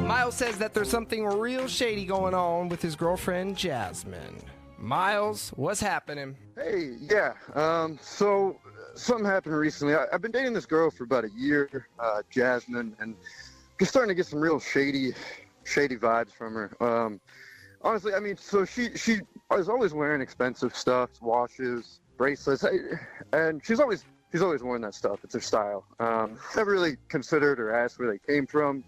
Miles says that there's something real shady going on with his girlfriend, Jasmine. Miles, what's happening? Hey, yeah. So something happened recently. I've been dating this girl for about a year, Jasmine, and just starting to get some real shady vibes from her. Honestly, I mean, so she is always wearing expensive stuff, watches, bracelets, and she's always worn that stuff. It's her style. Never really considered or asked where they came from.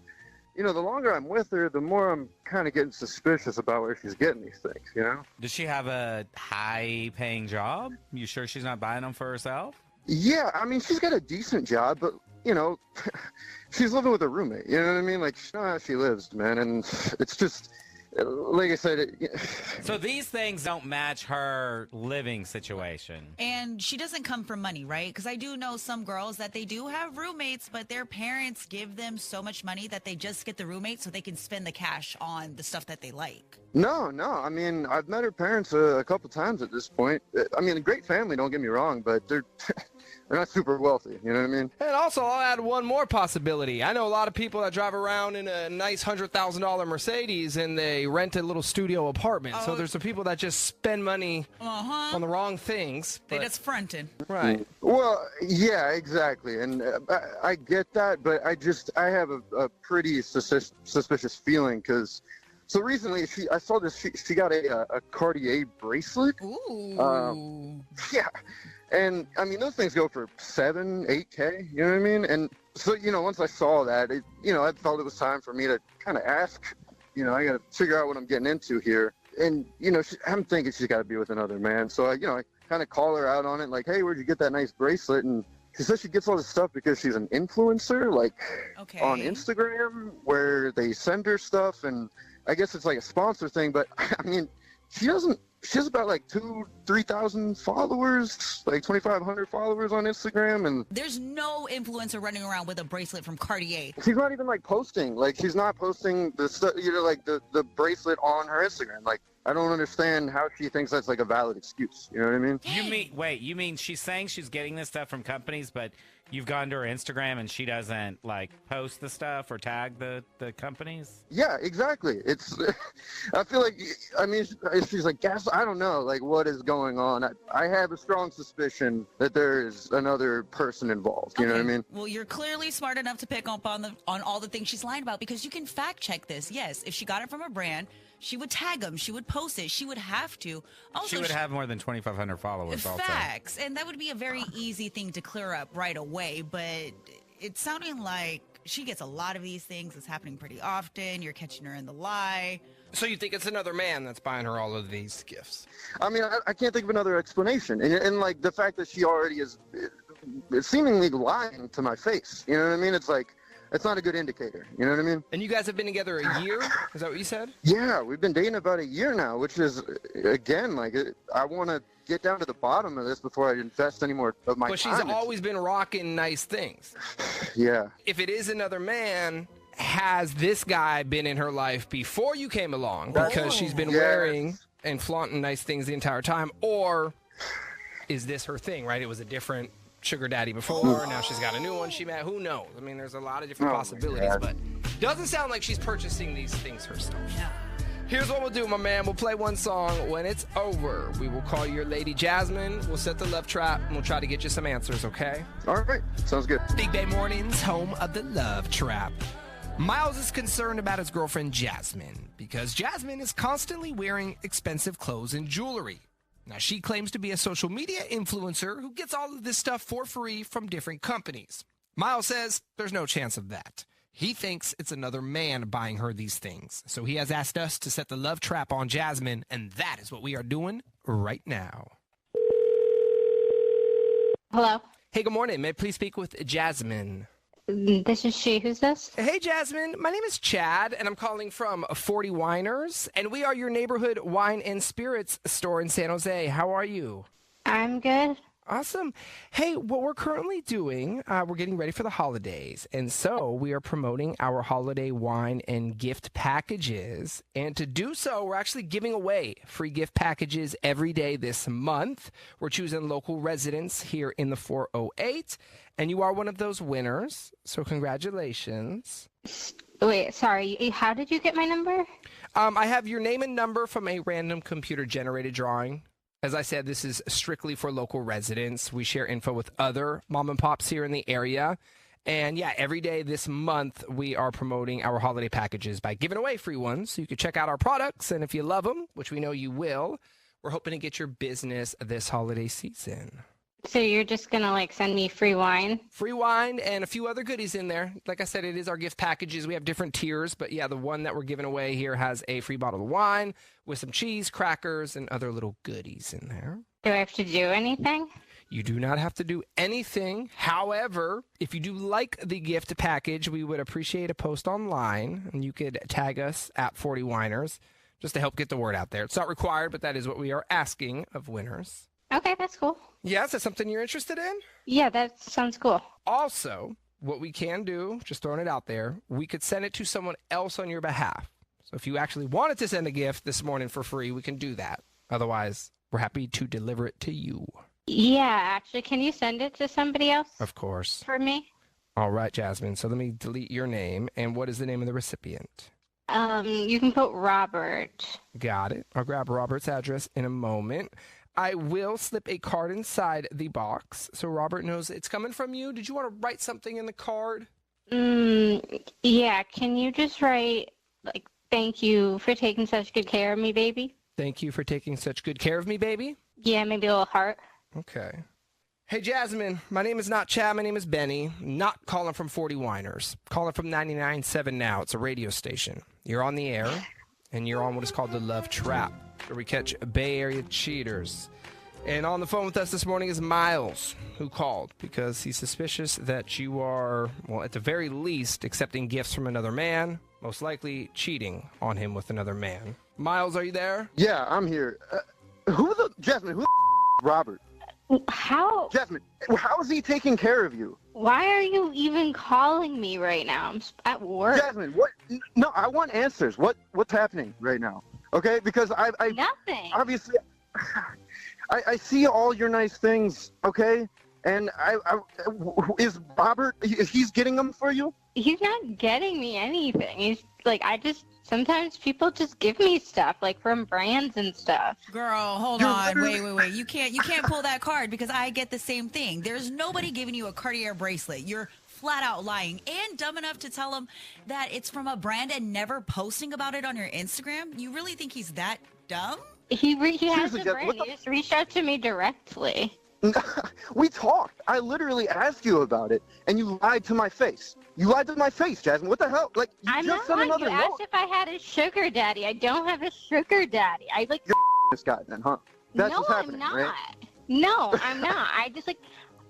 You know, the longer I'm with her, the more I'm kind of getting suspicious about where she's getting these things, you know? Does she have a high-paying job? You sure she's not buying them for herself? Yeah, I mean, she's got a decent job, but, you know, she's living with a roommate, you know what I mean? Like, she knows how she lives, man, and it's just, like I said... So these things don't match her living situation. And she doesn't come from money, right? Because I do know some girls that they do have roommates, but their parents give them so much money that they just get the roommate so they can spend the cash on the stuff that they like. No. I mean, I've met her parents a couple times at this point. I mean, a great family, don't get me wrong, but they're not super wealthy, you know what I mean? And also, I'll add one more possibility. I know a lot of people that drive around in a nice $100,000 Mercedes and they rent a little studio apartment. So there's some people that just spend money on the wrong things. They just fronting. Right. Well, yeah, exactly. And I get that, but I have a pretty suspicious feeling because... So recently, I saw this. She got a Cartier bracelet. Ooh. Yeah, and I mean those things go for $7,000, $8,000. You know what I mean? And so once I saw that, I felt it was time for me to kind of ask. I got to figure out what I'm getting into here. And I'm thinking she's got to be with another man. So I kind of call her out on it, like, hey, where'd you get that nice bracelet? And she says she gets all this stuff because she's an influencer, like on Instagram, where they send her stuff and. I guess it's like a sponsor thing, but I mean, she has about like 3,000 followers, like 2,500 followers on Instagram. And there's no influencer running around with a bracelet from Cartier. She's not even like posting, she's not posting the stuff, like the bracelet on her Instagram. Like, I don't understand how she thinks that's like a valid excuse. You know what I mean? You mean she's saying she's getting this stuff from companies, but you've gone to her Instagram and she doesn't like post the stuff or tag the companies? Yeah, exactly. I feel like, I mean, she's like, I don't know, like what is going on. I have a strong suspicion that there is another person involved. You know what I mean? Well, you're clearly smart enough to pick up on all the things she's lying about because you can fact check this. Yes, if she got it from a brand, she would tag them. She would post it. She would have to. Also, she would have more than 2,500 followers. Facts. And that would be a very easy thing to clear up right away. But it's sounding like she gets a lot of these things. It's happening pretty often. You're catching her in the lie. So you think it's another man that's buying her all of these gifts? I mean, I can't think of another explanation. And like the fact that she already is seemingly lying to my face. You know what I mean? It's like, it's not a good indicator. You know what I mean? And you guys have been together a year? Is that what you said? Yeah, we've been dating about a year now, which is, again, like, I want to get down to the bottom of this before I invest any more of my time. But she's always been rocking nice things. Yeah. If it is another man, has this guy been in her life before you came along? Because she's been wearing and flaunting nice things the entire time? Or is this her thing, right? It was a different sugar daddy before, now she's got a new one she met. Who knows? I mean, there's a lot of different possibilities, but doesn't sound like she's purchasing these things herself. Yeah. Here's what we'll do, my man. We'll play one song. When it's over, we will call your lady Jasmine. We'll set the love trap, and we'll try to get you some answers, okay? All right. Sounds good. Big Bay Mornings, home of the love trap. Miles is concerned about his girlfriend Jasmine because Jasmine is constantly wearing expensive clothes and jewelry. Now, she claims to be a social media influencer who gets all of this stuff for free from different companies. Miles says there's no chance of that. He thinks it's another man buying her these things. So he has asked us to set the love trap on Jasmine, and that is what we are doing right now. Hello? Hey, good morning. May I please speak with Jasmine? This is she. Who's this? Hey, Jasmine. My name is Chad, and I'm calling from 40 Winers, and we are your neighborhood wine and spirits store in San Jose. How are you? I'm good. Awesome. Hey, what we're currently doing, we're getting ready for the holidays, and so we are promoting our holiday wine and gift packages. And to do so, we're actually giving away free gift packages every day this month. We're choosing local residents here in the 408, and you are one of those winners, so congratulations. Wait, sorry. How did you get my number? I have your name and number from a random computer-generated drawing. As I said, this is strictly for local residents. We share info with other mom and pops here in the area. And yeah, every day this month, we are promoting our holiday packages by giving away free ones. So you can check out our products. And if you love them, which we know you will, we're hoping to get your business this holiday season. So you're just gonna like send me free wine? Free wine and a few other goodies in there. Like I said, it is our gift packages. We have different tiers, but yeah, the one that we're giving away here has a free bottle of wine with some cheese, crackers, and other little goodies in there. Do I have to do anything? You do not have to do anything. However, if you do like the gift package, we would appreciate a post online, and you could tag us at 40 Winers just to help get the word out there. It's not required, but that is what we are asking of winners. Okay, that's cool. Yeah, is that something you're interested in? Yeah, that sounds cool. Also, what we can do, just throwing it out there, we could send it to someone else on your behalf. So if you actually wanted to send a gift this morning for free, we can do that. Otherwise, we're happy to deliver it to you. Yeah, actually, can you send it to somebody else Of course. for me? All right, Jasmine. So let me delete your name. And what is the name of the recipient? You can put Robert. Got it. I'll grab Robert's address in a moment. I will slip a card inside the box so Robert knows it's coming from you. Did you want to write something in the card? Yeah, can you just write, like, thank you for taking such good care of me, baby? Thank you for taking such good care of me, baby. Yeah, maybe a little heart. Okay. Hey, Jasmine, my name is not Chad. My name is Benny. Not calling from 40 Winers. Calling from 99.7 Now. It's a radio station. You're on the air, and you're on what is called the Love Trap, where we catch Bay Area cheaters. And on the phone with us this morning is Miles, who called because he's suspicious that you are, well, at the very least, accepting gifts from another man, most likely cheating on him with another man. Miles, are you there? Yeah, I'm here. Jasmine, who the Robert? How? Jasmine, how is he taking care of you? Why are you even calling me right now? I'm at work. Jasmine, what? No, I want answers. What's happening right now? Okay, because I Nothing. obviously I see all your nice things. Okay, and is Robert? He's getting them for you? He's not getting me anything. He's like, sometimes people just give me stuff, like from brands and stuff. Girl, hold on. Wait. You can't pull that card because I get the same thing. There's nobody giving you a Cartier bracelet. You're flat out lying and dumb enough to tell him that it's from a brand and never posting about it on your Instagram. You really think he's that dumb? He has Seriously, a brand. He just reached out to me directly. We talked. I literally asked you about it, and you lied to my face. You lied to my face, Jasmine. What the hell? Like, you I'm just not sent lying. another You note. asked if I had a sugar daddy. I don't have a sugar daddy. I like. This guy, then, huh? That's No, what's happening, I'm not. right? No, I'm not. I just like.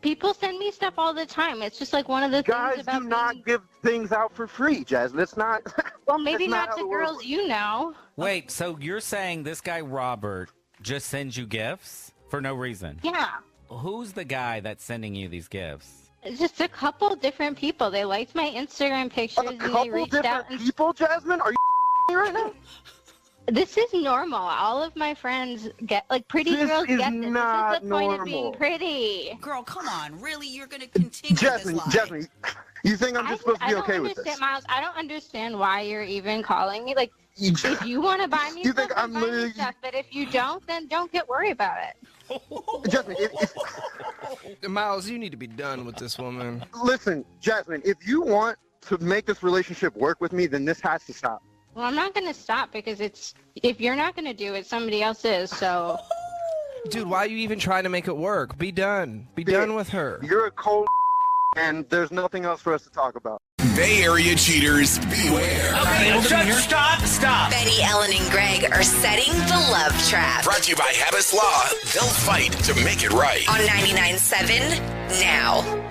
People send me stuff all the time. It's just like one of the Guys things about do not being... give things out for free, Jasmine. It's not. Well, maybe that's not how to the world girls works. you know. Wait, so you're saying this guy Robert just sends you gifts for no reason? Yeah. Who's the guy that's sending you these gifts? It's just a couple different people. They liked my Instagram pictures A and they couple reached out different and people, Jasmine? Are you me right now? this is normal. All of my friends get like pretty This girls is get this. not This is the point of being normal. pretty. Girl, come on. Really? You're going to continue this lie? Jasmine, you think I'm just supposed to be okay with this? Miles, I don't understand why you're even calling me. Like, You- if you want to buy me You stuff, think then I'm buy me literally- stuff. But if you don't, then don't get worried about it. Jasmine, Miles, you need to be done with this woman. listen, Jasmine, if you want to make this relationship work with me, then this has to stop. Well, I'm not going to stop because if you're not going to do it, somebody else is. So Dude, why are you even trying to make it work? Be done. Be done with her. You're a cold and there's nothing else for us to talk about. Bay Area cheaters, beware. Okay, stop. Betty, Ellen, and Greg are setting the love trap Brought to you by Habas Law. They'll fight to make it right. on 99.7 Now.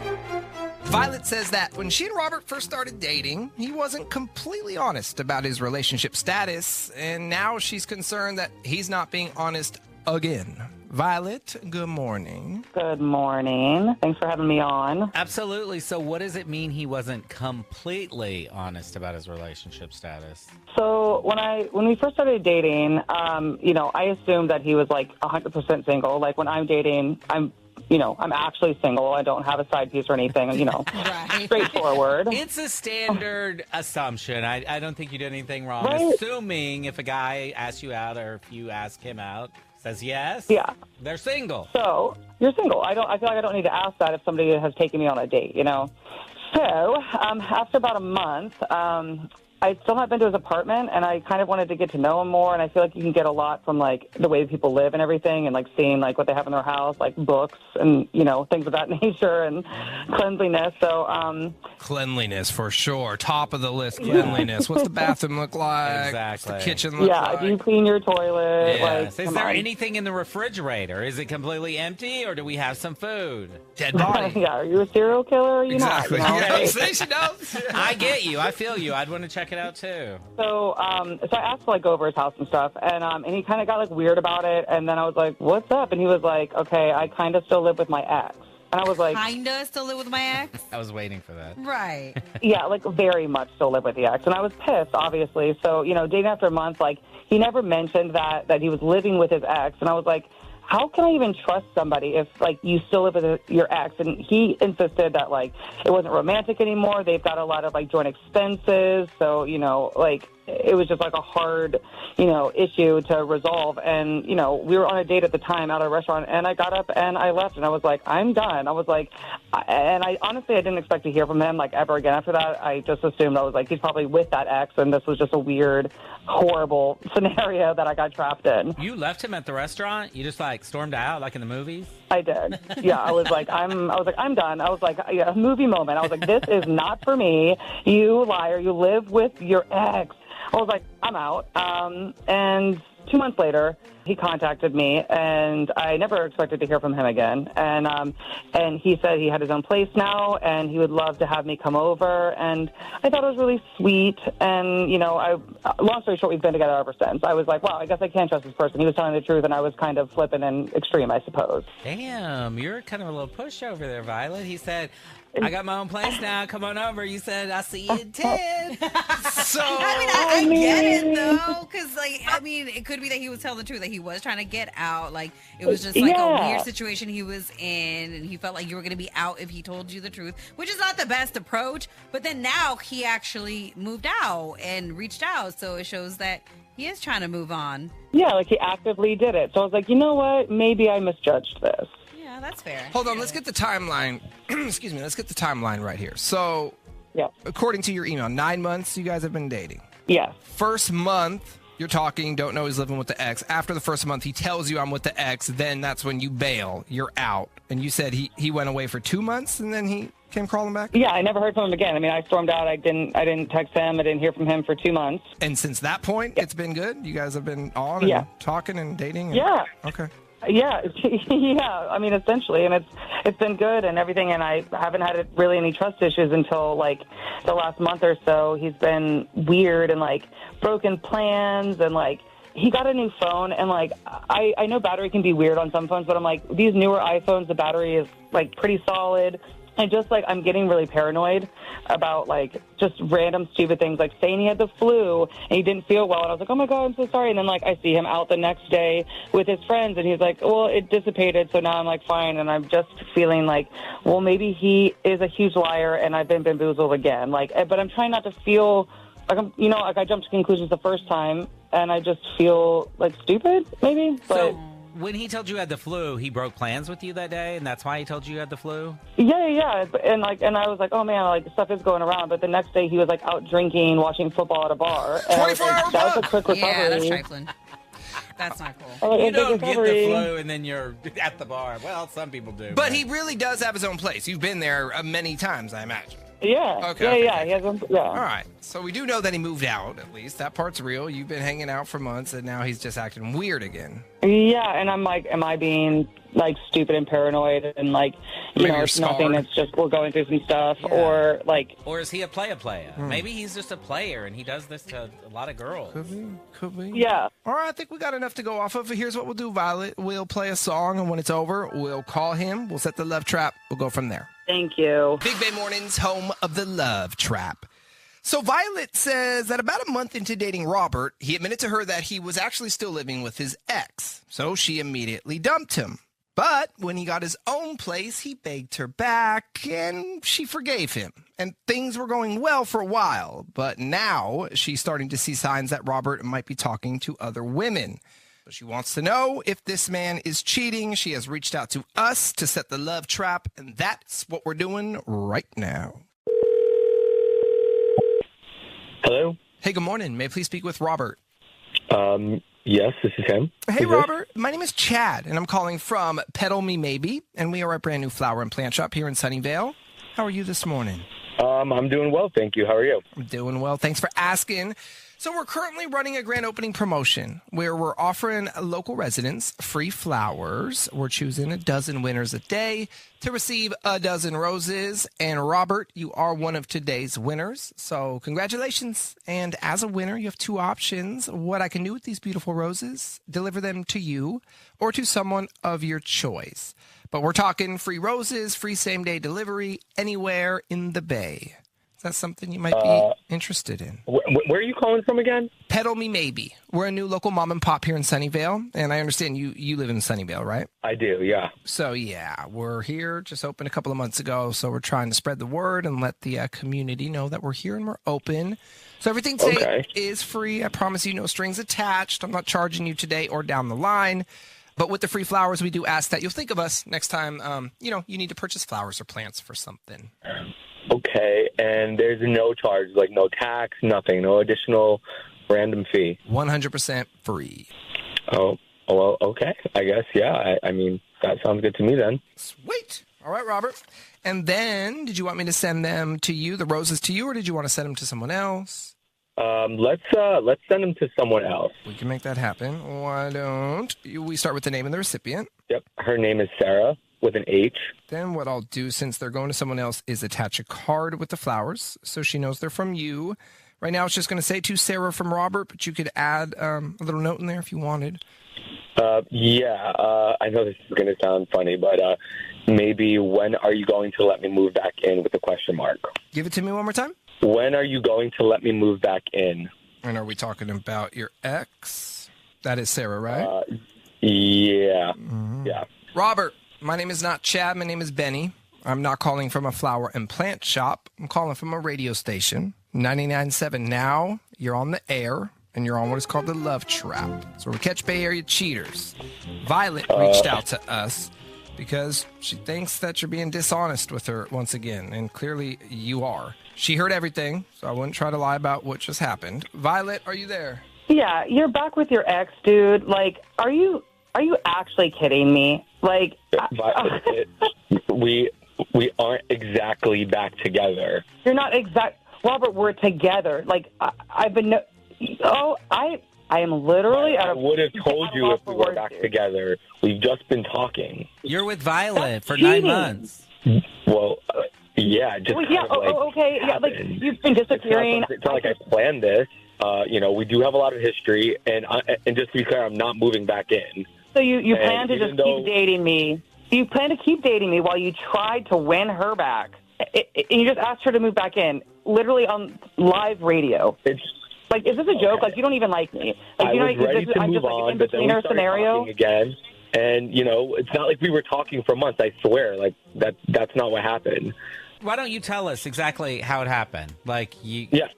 Violet says that when she and Robert first started dating, he wasn't completely honest about his relationship status, and now she's concerned that he's not being honest again. Violet, good morning. Good morning. Thanks for having me on. Absolutely. So what does it mean he wasn't completely honest about his relationship status? So when we first started dating, I assumed that he was like 100% single. Like when I'm dating, I'm I'm actually single. I don't have a side piece or anything, Right. straightforward. It's a standard assumption. I don't think you did anything wrong. Right. Assuming if a guy asks you out or if you ask him out, says yes, Yeah. they're single. So you're single. I feel like I don't need to ask that if somebody has taken me on a date, So after about a month, I still haven't been to his apartment, and I kind of wanted to get to know him more, and I feel like you can get a lot from, like, the way people live and everything, and, like, seeing, like, what they have in their house, like books and, things of that nature and cleanliness. So, Cleanliness, for sure. Top of the list, cleanliness. What's the bathroom look like? Exactly. What's the kitchen look like? do you clean your toilet? Yes. Like, Is there anything in the refrigerator? Is it completely empty, or do we have some food? Dead body. Yeah, are you a serial killer or are you Exactly. not? Yeah, see, she knows. I get you. I feel you. I'd want to check it out, too. So I asked to, like, go over his house and stuff, and he kind of got, like, weird about it, and then I was like, what's up? And he was like, okay, I kind of still live with my ex. And I was like, Kinda still live with my ex? I was waiting for that. Right. yeah, like, very much still live with the ex. And I was pissed, obviously. So, dating after a month, like, he never mentioned that he was living with his ex, and I was like, how can I even trust somebody if, like, you still live with your ex? And he insisted that, like, it wasn't romantic anymore. They've got a lot of, like, joint expenses. So, like, it was just, like, a hard, issue to resolve. And, we were on a date at the time out at a restaurant, and I got up and I left, and I was like, I'm done. I was like, and I honestly, I didn't expect to hear from him, like, ever again after that. I just assumed, I was like, he's probably with that ex, and this was just a weird, horrible scenario that I got trapped in. You left him at the restaurant? You just, like, stormed out like in the movies? I did. Yeah, I was like, I'm done. I was like, yeah, a movie moment. I was like, this is not for me. You liar. You live with your ex. I was like, I'm out. And 2 months later, he contacted me, and I never expected to hear from him again. And he said he had his own place now, and he would love to have me come over. And I thought it was really sweet. And, long story short, we've been together ever since. I was like, wow, I guess I can't trust this person. He was telling the truth, and I was kind of flippant and extreme, I suppose. Damn, you're kind of a little pushover there, Violet. He said, I got my own place now. Come on over. You said, I'll see you in 10. So, I get it, though, because, it could be that he was telling the truth, that he was trying to get out. Like, it was just, like, a weird situation he was in, and he felt like you were going to be out if he told you the truth, which is not the best approach. But then now he actually moved out and reached out, so it shows that he is trying to move on. Yeah, like, he actively did it. So I was like, you know what? Maybe I misjudged this. Yeah, that's fair. hold on, let's get the timeline. Excuse me, let's get the timeline right here. So, Yeah. according to your email, 9 months you guys have been dating. Yes. First month, you're talking, don't know he's living with the ex. After the first month, he tells you I'm with the ex. Then that's when you bail. You're out. And you said he went away for 2 months, and then he came crawling back? Yeah, I never heard from him again. I mean, I stormed out. I didn't text him. I didn't hear from him for 2 months. And since that point, it's been good? You guys have been on and talking and dating? And, Yeah. Okay. Yeah, yeah. I mean, essentially, and it's been good and everything. And I haven't had really any trust issues until like the last month or so. He's been weird and like broken plans and like he got a new phone. And like I know battery can be weird on some phones, but I'm like these newer iPhones, the battery is like pretty solid. And just, like, I'm getting really paranoid about, like, just random stupid things, like saying he had the flu and he didn't feel well. And I was like, oh, my God, I'm so sorry. And then, like, I see him out the next day with his friends, and he's like, well, it dissipated, so now I'm, like, fine. And I'm just feeling like, well, maybe he is a huge liar and I've been bamboozled again. Like, but I'm trying not to feel like I'm, you know, like I jumped to conclusions the first time and I just feel, like, stupid, maybe. But when he told you you had the flu, he broke plans with you that day, and that's why he told you you had the flu? Yeah. And I was like, oh, man, like, stuff is going around. But the next day, he was, like, out drinking, watching football at a bar. 24 hours. That was a quick recovery. Yeah, that's trifling. That's not cool. You don't get the flu and then you're at the bar. Well, some people do. But he really does have his own place. You've been there many times, I imagine. Yeah. Okay. Yeah. He has All right. So we do know that he moved out, at least. That part's real. You've been hanging out for months, and now he's just acting weird again. Yeah, and I'm like, am I being, like, stupid and paranoid? And, like, you Maybe know, you're it's nothing. scarred. It's just we're going through some stuff. Yeah. Or, like... Or is he a player? Maybe he's just a player, and he does this to a lot of girls. Could be. Yeah. All right, I think we got enough to go off of. Here's what we'll do, Violet. We'll play a song, and when it's over, we'll call him. We'll set the love trap. We'll go from there. Thank you. Big Bay Mornings, home of the love trap. So Violet says that about a month into dating Robert, he admitted to her that he was actually still living with his ex. So she immediately dumped him. But when he got his own place, he begged her back, and she forgave him. And things were going well for a while, but now she's starting to see signs that Robert might be talking to other women. So she wants to know if this man is cheating. She has reached out to us to set the love trap, and that's what we're doing right now. Hello? Hey, good morning. May I please speak with Robert? Yes, this is him. Hey, Robert. My name is Chad, and I'm calling from Petal Me Maybe, and we are a brand new flower and plant shop here in Sunnyvale. How are you this morning? I'm doing well, thank you. How are you? I'm doing well. Thanks for asking. So we're currently running a grand opening promotion where we're offering local residents free flowers. We're choosing 12 winners a day to receive 12 roses. And Robert, you are one of today's winners. So congratulations. And as a winner, you have two options. What I can do with these beautiful roses, deliver them to you or to someone of your choice. But we're talking free roses, free same-day delivery anywhere in the Bay. Is that something you might be interested in? Where are you calling from again? Petal Me Maybe. We're a new local mom and pop here in Sunnyvale, and I understand you live in Sunnyvale, right? I do, yeah. So, yeah, we're here, just opened a couple of months ago, so we're trying to spread the word and let the community know that we're here and we're open. So everything today is free. I promise you, no strings attached. I'm not charging you today or down the line. But with the free flowers, we do ask that you'll think of us next time, you need to purchase flowers or plants for something. Okay, and there's no charge, like no tax, nothing, no additional random fee. 100% free. Oh, well, okay. I guess, yeah. I mean, that sounds good to me then. Sweet. All right, Robert. And then, did you want me to send them to you, the roses to you, or did you want to send them to someone else? Let's send them to someone else. We can make that happen. Why don't we start with the name of the recipient? Yep. Her name is Sarah with an H. Then what I'll do, since they're going to someone else, is attach a card with the flowers so she knows they're from you. Right now, it's just going to say to Sarah from Robert, but you could add a little note in there if you wanted. I know this is going to sound funny, but maybe when are you going to let me move back in with a question mark? Give it to me one more time. When are you going to let me move back in? And are we talking about your ex? That is Sarah, right? Yeah. Mm-hmm. Yeah. Robert, my name is not Chad. My name is Benny. I'm not calling from a flower and plant shop. I'm calling from a radio station. 99.7 now. You're on the air, and you're on what is called the Love Trap. So we catch Bay Area cheaters. Violet reached out to us because she thinks that you're being dishonest with her once again, and clearly you are. She heard everything, so I wouldn't try to lie about what just happened. Violet, are you there? Yeah, you're back with your ex, dude. Like, are you actually kidding me? Like, we aren't exactly back together. You're not Robert, we're together. Like, I am literally I would have told you if we were back together. We've just been talking. You're with Violet for 9 months. Well, yeah, just okay. Yeah, like you've been disappearing. It's not like I planned this. We do have a lot of history, and just to be clear, I'm not moving back in. So you plan to just keep dating me? You plan to keep dating me while you tried to win her back? And you just asked her to move back in, literally on live radio. It's like, is this a joke? Like, you don't even like me. Like, I was ready to move on, but then we started talking again. And it's not like we were talking for months. I swear, like that's not what happened. Why don't you tell us exactly how it happened? Like you. Yeah.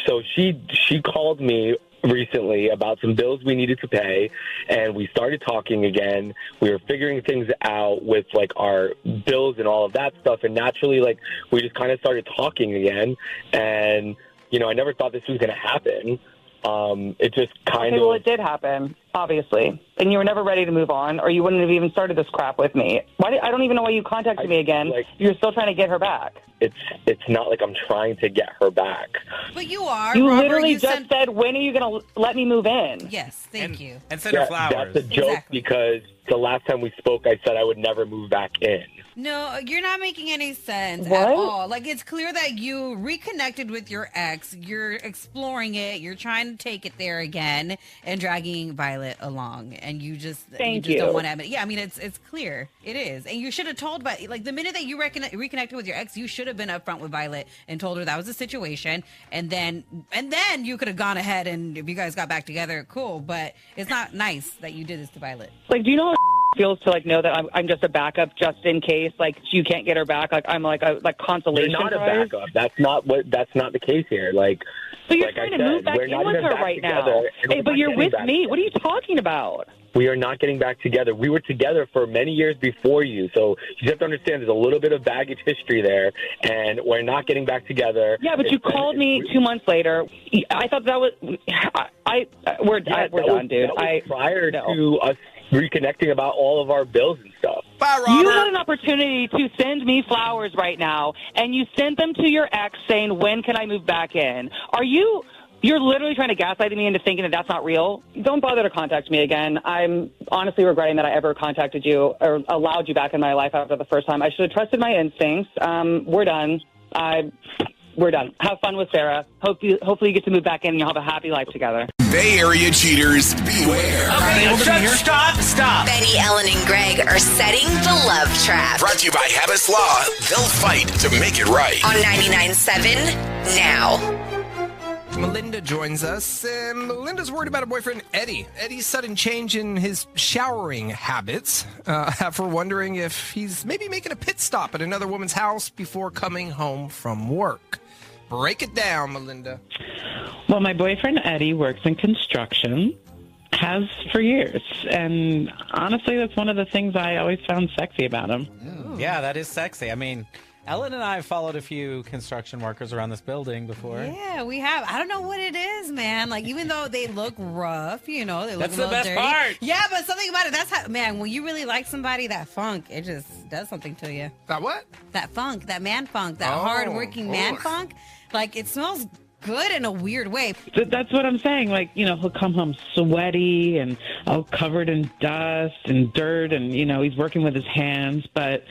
So she called me recently about some bills we needed to pay, and we started talking again. We were figuring things out with like our bills and all of that stuff, and naturally, like we just kind of started talking again. And I never thought this was going to happen. It just kind of. Well, it did happen, obviously, and you were never ready to move on, or you wouldn't have even started this crap with me. I don't even know why you contacted me again. You're still trying to get her back. It's not like I'm trying to get her back. But you are. You Robert, literally just said, "When are you going to let me move in?" Yes, thank you. And send her flowers. That's a joke because the last time we spoke, I said I would never move back in. No, you're not making any sense What? at all. Like, it's clear that you reconnected with your ex. You're exploring it. You're trying to take it there again and dragging Violet along. And you just don't want to admit it. Yeah, I mean, it's clear. It is. And you should have told, like, the minute that you reconnected with your ex, you should have been upfront with Violet and told her that was the situation. And then you could have gone ahead and if you guys got back together, cool. But it's not nice that you did this to Violet. Like, do you know how feels to like know that I'm just a backup just in case like you can't get her back. Like I'm like a consolation You're not a prize. backup. That's not the case here. Like, So you're like trying I to said, move back we're in not with even her back right now. together, and Hey, we're but not you're getting with back me. together. What are you talking about? We are not getting back together. We were together for many years before you. So you have to understand there's a little bit of baggage history there, and we're not getting back together. Yeah, but you called me 2 months later. I thought that was we're done, dude. That was prior to us reconnecting about all of our bills and stuff. Bye, Robert. You had an opportunity to send me flowers right now, and you sent them to your ex saying, when can I move back in? You're literally trying to gaslight me into thinking that that's not real. Don't bother to contact me again. I'm honestly regretting that I ever contacted you or allowed you back in my life after the first time. I should have trusted my instincts. We're done. We're done. Have fun with Sarah. Hopefully you get to move back in and you'll have a happy life together. Bay Area cheaters, beware. Okay, stop. Benny, Ellen, and Greg are setting the love trap. Brought to you by Habits Law. They'll fight to make it right. On 99.7 now. Melinda joins us, and Melinda's worried about her boyfriend, Eddie. Eddie's sudden change in his showering habits have her wondering if he's maybe making a pit stop at another woman's house before coming home from work. Break it down, Melinda. Well, my boyfriend, Eddie, works in construction, has for years, and honestly, that's one of the things I always found sexy about him. Yeah, that is sexy. I mean, Ellen and I have followed a few construction workers around this building before. Yeah, we have. I don't know what it is, man. Like, even though they look rough, they look That's a the little best dirty. part. Yeah, but something about it, that's how, man, when you really like somebody, that funk, it just does something to you. That what? That funk, that man funk, that Oh, hard-working man ugh. funk. Like, it smells good in a weird way. That's what I'm saying. Like, he'll come home sweaty and all covered in dust and dirt, and, he's working with his hands. But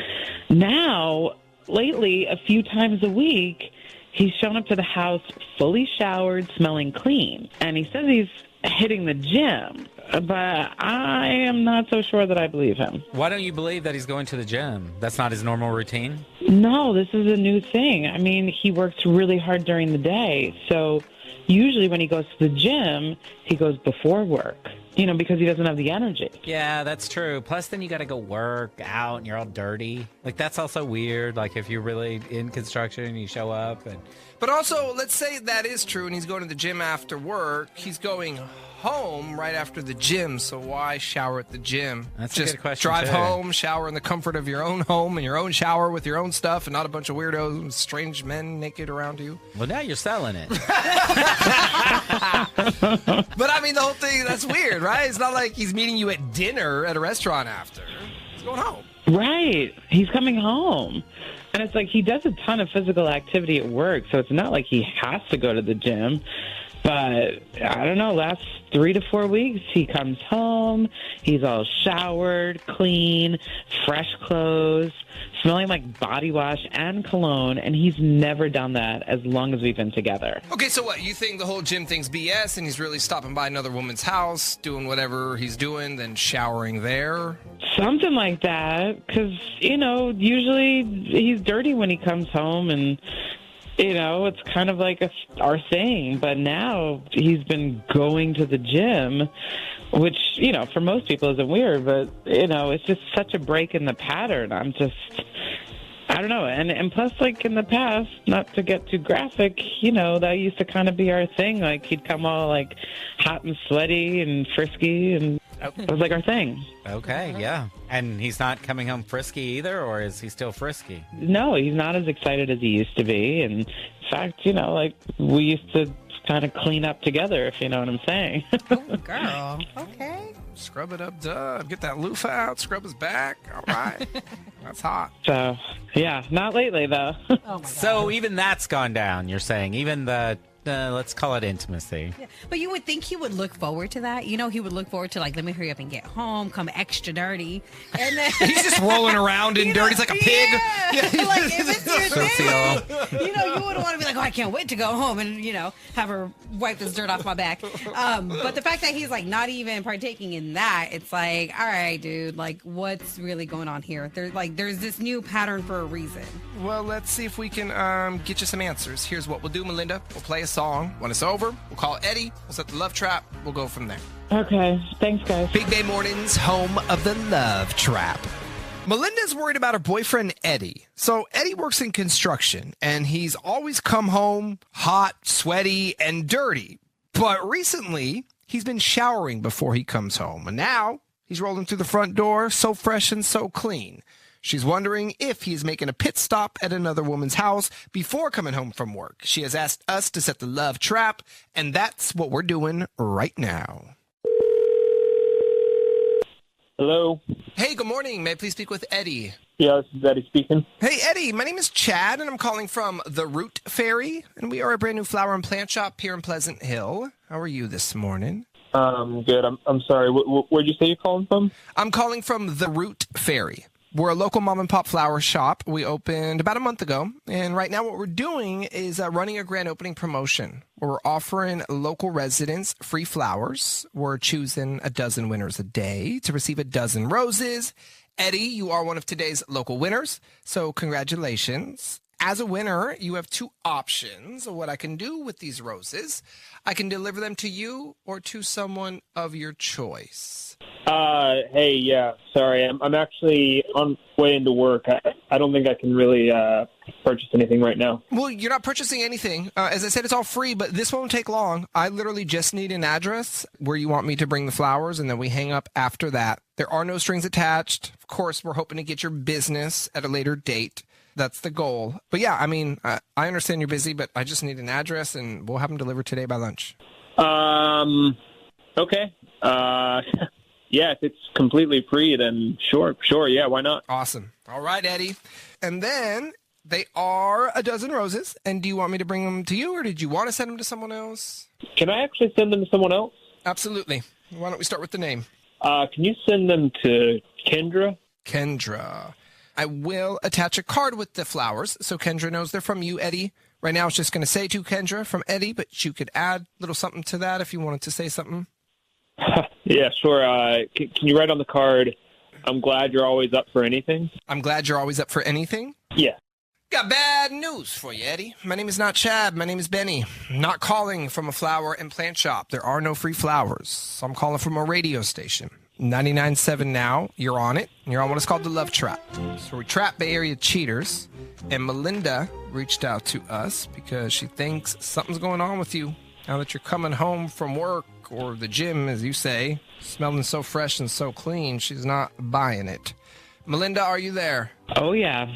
now, lately, a few times a week, he's shown up to the house fully showered, smelling clean. And he says he's hitting the gym, but I am not so sure that I believe him. Why don't you believe that he's going to the gym? That's not his normal routine? No, this is a new thing. I mean, he works really hard during the day. So usually when he goes to the gym, he goes before work, because he doesn't have the energy. Yeah, that's true. Plus, then you got to go work out and you're all dirty. Like, that's also weird. Like, if you're really in construction and you show up and... But also, let's say that is true and he's going to the gym after work. He's going home right after the gym, so why shower at the gym? That's a Just good question, drive too. home, shower in the comfort of your own home, in your own shower with your own stuff, and not a bunch of weirdos, strange men naked around you. Well, now you're selling it. But I mean, the whole thing, that's weird, right? It's not like he's meeting you at dinner at a restaurant after. He's going home. Right. He's coming home. And it's like he does a ton of physical activity at work, so it's not like he has to go to the gym. But I don't know, last 3 to 4 weeks, he comes home, he's all showered, clean, fresh clothes, smelling like body wash and cologne, and he's never done that as long as we've been together. Okay, so what? You think the whole gym thing's BS and he's really stopping by another woman's house, doing whatever he's doing, then showering there? Something like that, because, usually he's dirty when he comes home, and it's kind of like our thing. But now he's been going to the gym, which, for most people isn't weird, but, it's just such a break in the pattern. I don't know. And plus, like, in the past, not to get too graphic, that used to kind of be our thing. Like, he'd come all, like, hot and sweaty and frisky, and it was like our thing. Okay, yeah. And he's not coming home frisky either, or is he still frisky? No, he's not as excited as he used to be. And in fact, like, we used to kind of clean up together, if you know what I'm saying. Oh, girl. Okay. Scrub it up, get that loofah out, scrub his back. All right. That's hot. So, yeah, not lately, though. Oh, my God. So even that's gone down, you're saying? Even the, let's call it intimacy. Yeah. But you would think he would look forward to that. He would look forward to, like, let me hurry up and get home, come extra dirty. And then He's just rolling around in dirt. He's like a pig. Yeah. Like, if it's your thing, you wouldn't want to be like, oh, I can't wait to go home and, have her wipe this dirt off my back. But the fact that he's, like, not even partaking in that, it's like, all right, dude, like, what's really going on here? There's this new pattern for a reason. Well, let's see if we can get you some answers. Here's what we'll do, Melinda. We'll play a song. song. When it's over, we'll call Eddie. We'll set the love trap. We'll go from there. Okay. Thanks, guys. Big Bay Mornings, home of the love trap. Melinda's worried about her boyfriend, Eddie. So Eddie works in construction, and he's always come home hot, sweaty, and dirty. But recently, he's been showering before he comes home. And now he's rolling through the front door, so fresh and so clean. She's wondering if he's making a pit stop at another woman's house before coming home from work. She has asked us to set the love trap, and that's what we're doing right now. Hello. Hey, good morning. May I please speak with Eddie? Yeah, this is Eddie speaking. Hey, Eddie. My name is Chad, and I'm calling from the Root Fairy, and we are a brand new flower and plant shop here in Pleasant Hill. How are you this morning? Good. I'm sorry. Where'd you say you're calling from? I'm calling from the Root Fairy. We're a local mom and pop flower shop. We opened about a month ago, and right now what we're doing is running a grand opening promotion where we're offering local residents free flowers. We're choosing a dozen winners a day to receive a dozen roses. Eddie, you are one of today's local winners, so congratulations. As a winner, you have two options of what I can do with these roses. I can deliver them to you or to someone of your choice. Hey, yeah, sorry. I'm actually on way into work. I don't think I can really purchase anything right now. Well, you're not purchasing anything. As I said, it's all free, but this won't take long. I literally just need an address where you want me to bring the flowers, and then we hang up after that. There are no strings attached. Of course, we're hoping to get your business at a later date. That's the goal. But yeah, I mean, I understand you're busy, but I just need an address, and we'll have them delivered today by lunch. Okay. Yeah, if it's completely free, then sure, yeah, why not? Awesome. All right, Eddie. And then they are a dozen roses, and do you want me to bring them to you, or did you want to send them to someone else? Can I actually send them to someone else? Absolutely. Why don't we start with the name? Can you send them to Kendra? Kendra. I will attach a card with the flowers so Kendra knows they're from you, Eddie. Right now, it's just going to say to Kendra from Eddie, but you could add a little something to that if you wanted to say something. Yeah, sure. Can you write on the card, I'm glad you're always up for anything? I'm glad you're always up for anything? Yeah. Got bad news for you, Eddie. My name is not Chad. My name is Benny. I'm not calling from a flower and plant shop. There are no free flowers. I'm calling from a radio station. 99.7 now. You're on it. You're on what is called the Love Trap. So we trap Bay Area cheaters. And Melinda reached out to us because she thinks something's going on with you now that you're coming home from work or the gym, as you say, smelling so fresh and so clean. She's not buying it. Melinda, are you there? Oh, yeah.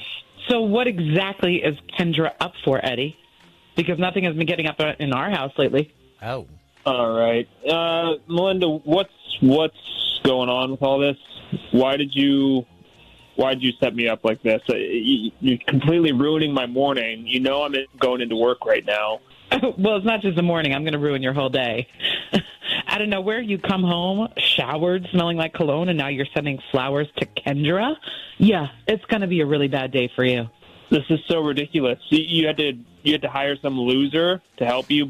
So what exactly is Kendra up for, Eddie? Because nothing has been getting up in our house lately. Oh. All right. Melinda, what's going on with all this? Why did you set me up like this? You're completely ruining my morning. You know I'm going into work right now. Well, it's not just the morning. I'm going to ruin your whole day. Out of nowhere, you come home, showered, smelling like cologne, and now you're sending flowers to Kendra? Yeah, it's going to be a really bad day for you. This is so ridiculous. You had to hire some loser to help you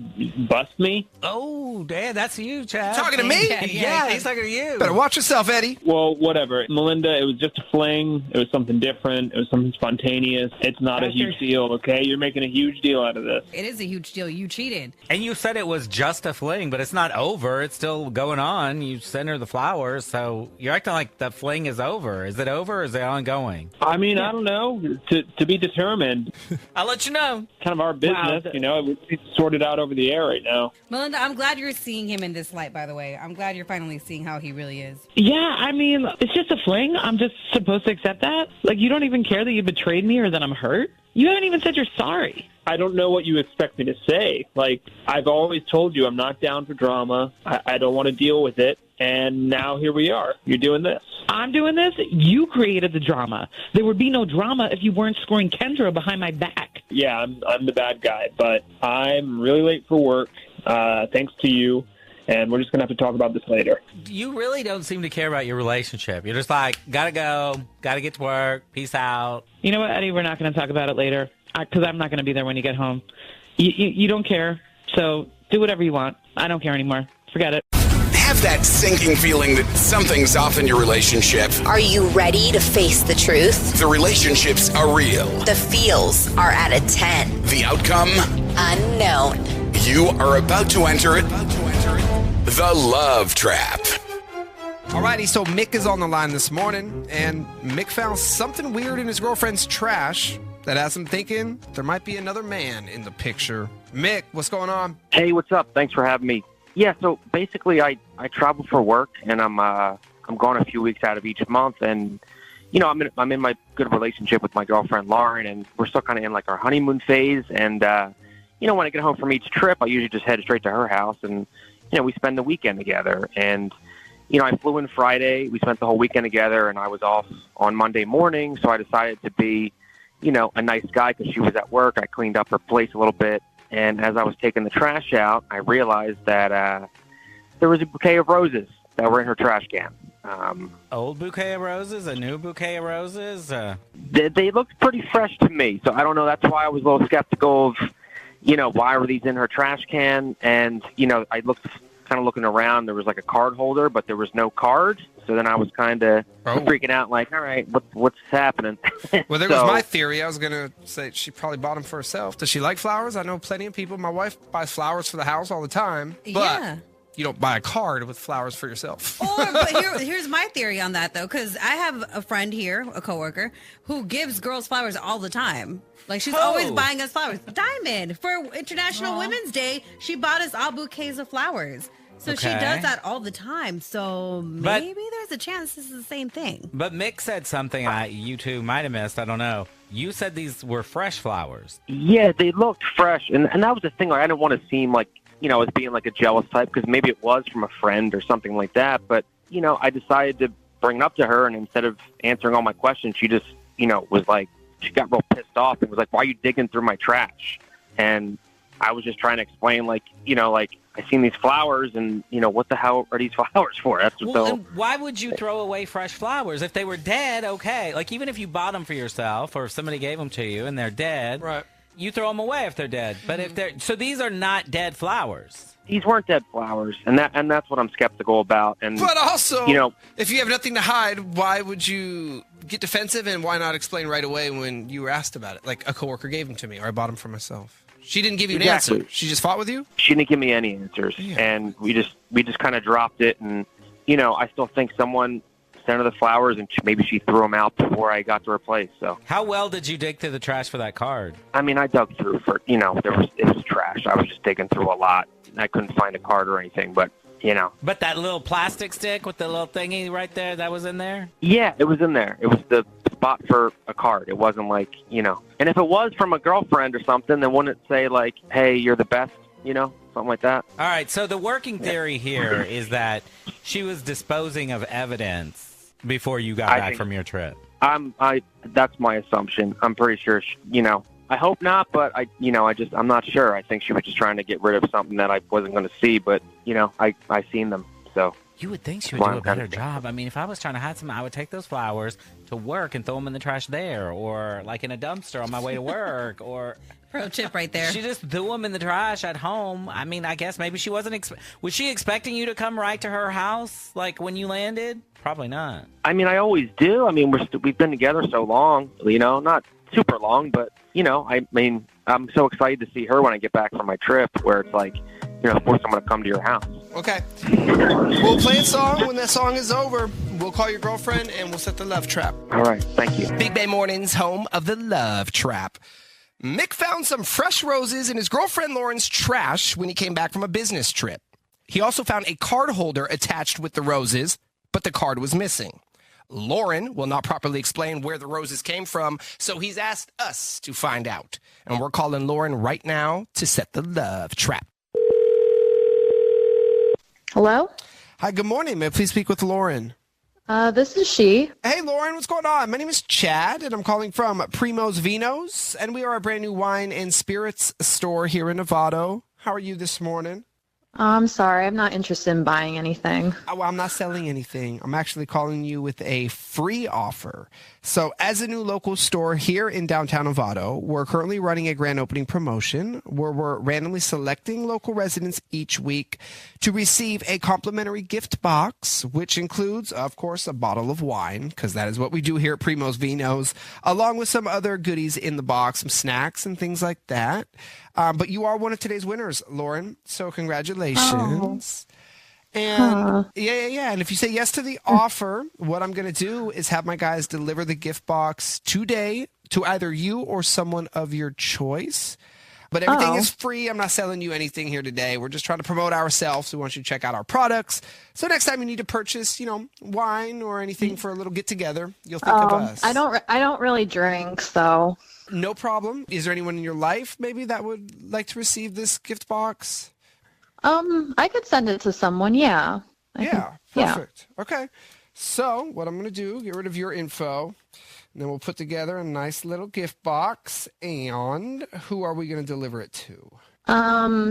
bust me? Oh, Dad, that's you, Chad. Talking to me? Yeah, he's talking to you. Better watch yourself, Eddie. Well, whatever. Melinda, it was just a fling. It was something different. It was something spontaneous. It's not a huge deal, okay? You're making a huge deal out of this. It is a huge deal. You cheated. And you said it was just a fling, but it's not over. It's still going on. You sent her the flowers, so you're acting like the fling is over. Is it over or is it ongoing? I mean, I don't know. To be determined. I'll let you know. Kind of our business, you know. It's sorted out over the air right now. Melinda, I'm glad you're seeing him in this light, by the way. I'm glad you're finally seeing how he really is. Yeah, I mean, it's just a fling. I'm just supposed to accept that? Like, you don't even care that you betrayed me or that I'm hurt? You haven't even said you're sorry. I don't know what you expect me to say. Like, I've always told you I'm not down for drama. I don't want to deal with it. And now here we are. You're doing this. I'm doing this? You created the drama. There would be no drama if you weren't scoring Kendra behind my back. Yeah, I'm the bad guy, but I'm really late for work, thanks to you, and we're just going to have to talk about this later. You really don't seem to care about your relationship. You're just like, gotta go, gotta get to work, peace out. You know what, Eddie? We're not going to talk about it later, because I'm not going to be there when you get home. You don't care, so do whatever you want. I don't care anymore. Forget it. Have that sinking feeling that something's off in your relationship. Are you ready to face the truth? The relationships are real. The feels are at a 10. The outcome? Unknown. You are about to enter the Love Trap. Alrighty, so Mick is on the line this morning, and Mick found something weird in his girlfriend's trash that has him thinking there might be another man in the picture. Mick, what's going on? Hey, what's up? Thanks for having me. Yeah, so basically I travel for work, and I'm gone a few weeks out of each month, and you know, I'm in my good relationship with my girlfriend Lauren, and we're still kind of in like our honeymoon phase. And you know, when I get home from each trip, I usually just head straight to her house, and you know, we spend the weekend together. And you know, I flew in Friday. We spent the whole weekend together, and I was off on Monday morning, so I decided to be, you know, a nice guy because she was at work. I cleaned up her place a little bit, and as I was taking the trash out, I realized that there was a bouquet of roses that were in her trash can. Old bouquet of roses? A new bouquet of roses? They looked pretty fresh to me, so I don't know. That's why I was a little skeptical of, you know, why were these in her trash can? And, you know, I looked kind of looking around. There was like a card holder, but there was no card. So then I was kind of freaking out, like, all right, what's happening? Well, there was my theory. I was going to say she probably bought them for herself. Does she like flowers? I know plenty of people. My wife buys flowers for the house all the time. But Yeah. you don't buy a card with flowers for yourself. But here's my theory on that, though, because I have a friend here, a coworker, who gives girls flowers all the time. Like, she's always buying us flowers. Diamond, for International Women's Day, she bought us all bouquets of flowers. So she does that all the time. So maybe there's a chance this is the same thing. But Mick said something you two might have missed. I don't know. You said these were fresh flowers. Yeah, they looked fresh. And that was the thing. Like, I didn't want to seem like, you know, as being like a jealous type, because maybe it was from a friend or something like that. But, you know, I decided to bring it up to her, and instead of answering all my questions, she just, you know, was like, she got real pissed off and was like, why are you digging through my trash? And I was just trying to explain, like, you know, like, I seen these flowers, and, you know, what the hell are these flowers for? That's and why would you throw away fresh flowers? If they were dead, okay. Like, even if you bought them for yourself, or if somebody gave them to you and they're dead, right? You throw them away if they're dead. But if they're so, these are not dead flowers. These weren't dead flowers, and that's what I'm skeptical about. And but also, you know, if you have nothing to hide, why would you get defensive, and why not explain right away when you were asked about it? Like, a coworker gave them to me, or I bought them for myself. She didn't give you an answer. She just fought with you? She didn't give me any answers. Yeah. And we just kind of dropped it. And, you know, I still think someone sent her the flowers, and maybe she threw them out before I got to her place. So how well did you dig through the trash for that card? I mean, I dug through for, you know, it was trash. I was just digging through a lot. I couldn't find a card or anything, but, you know. But that little plastic stick with the little thingy right there, that was in there? Yeah, it was in there. It was the spot for a card. It wasn't like, you know. And if it was from a girlfriend or something, then wouldn't it say, like, hey, you're the best, you know, something like that? All right, so the working theory here is that she was disposing of evidence before you got back from your trip. That's my assumption. I'm pretty sure, you know. I hope not, but I'm not sure. I think she was just trying to get rid of something that I wasn't going to see, but, you know, I seen them, so. You would think she would do a better job. I mean, if I was trying to hide something, I would take those flowers to work and throw them in the trash there, or like in a dumpster on my way to work, or... Pro tip right there. She just threw them in the trash at home. I mean, I guess maybe she wasn't... Was she expecting you to come right to her house, like when you landed? Probably not. I mean, I always do. I mean, we've been together so long, you know, not super long, but, you know, I mean, I'm so excited to see her when I get back from my trip, where it's like, you know, of course I'm going to come to your house. Okay. We'll play a song. When that song is over, we'll call your girlfriend and we'll set the love trap. All right. Thank you. Big Bay Mornings, home of the love trap. Mick found some fresh roses in his girlfriend Lauren's trash when he came back from a business trip. He also found a card holder attached with the roses, but the card was missing. Lauren will not properly explain where the roses came from, so he's asked us to find out. And we're calling Lauren right now to set the love trap. Hello? Hi, good morning. May I please speak with Lauren? This is she. Hey, Lauren, what's going on? My name is Chad, and I'm calling from Primo's Vinos, and we are a brand new wine and spirits store here in Novato. How are you this morning? I'm sorry. I'm not interested in buying anything. Well, I'm not selling anything. I'm actually calling you with a free offer. So as a new local store here in downtown Novato, we're currently running a grand opening promotion where we're randomly selecting local residents each week to receive a complimentary gift box, which includes, of course, a bottle of wine, because that is what we do here at Primo's Vinos, along with some other goodies in the box, some snacks and things like that. But you are one of today's winners, Lauren. So congratulations. And yeah. And if you say yes to the offer, what I'm going to do is have my guys deliver the gift box today to either you or someone of your choice. But everything is free. I'm not selling you anything here today. We're just trying to promote ourselves. We want you to check out our products. So next time you need to purchase, wine or anything for a little get together, you'll think of us. I don't really drink, so. No problem. Is there anyone in your life maybe that would like to receive this gift box? I could send it to someone, yeah. Perfect. Okay. So what I'm going to do, get rid of your info, and then we'll put together a nice little gift box. And who are we going to deliver it to?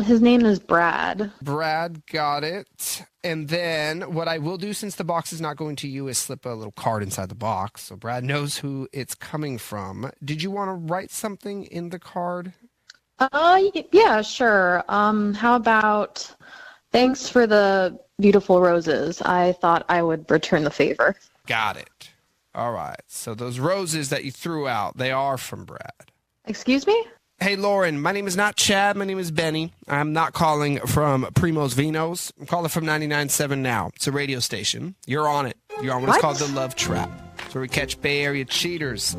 His name is Brad. Brad, got it. And then what I will do, since the box is not going to you, is slip a little card inside the box so Brad knows who it's coming from. Did you want to write something in the card? Yeah, sure. How about thanks for the beautiful roses. I thought I would return the favor. Got it. All right. So those roses that you threw out, they are from Brad. Excuse me? Hey, Lauren, my name is not Chad. My name is Benny. I'm not calling from Primo's Vinos. I'm calling from 99.7 Now. It's a radio station. You're on it. You're on what's called The Love Trap. It's where we catch Bay Area cheaters.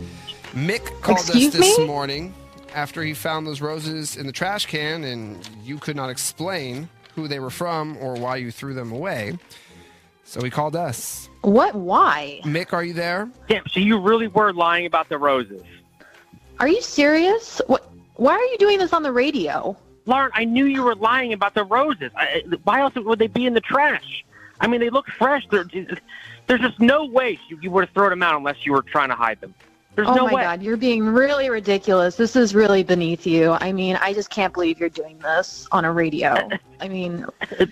Mick called us this morning after he found those roses in the trash can, and you could not explain who they were from or why you threw them away. So he called us. What? Why? Mick, are you there? Damn, so you really were lying about the roses. Are you serious? What? Why are you doing this on the radio? Lauren, I knew you were lying about the roses. Why else would they be in the trash? I mean, they look fresh. There's just no way you would have thrown them out unless you were trying to hide them. There's no way. Oh, my God. You're being really ridiculous. This is really beneath you. I mean, I just can't believe you're doing this on a radio. I mean,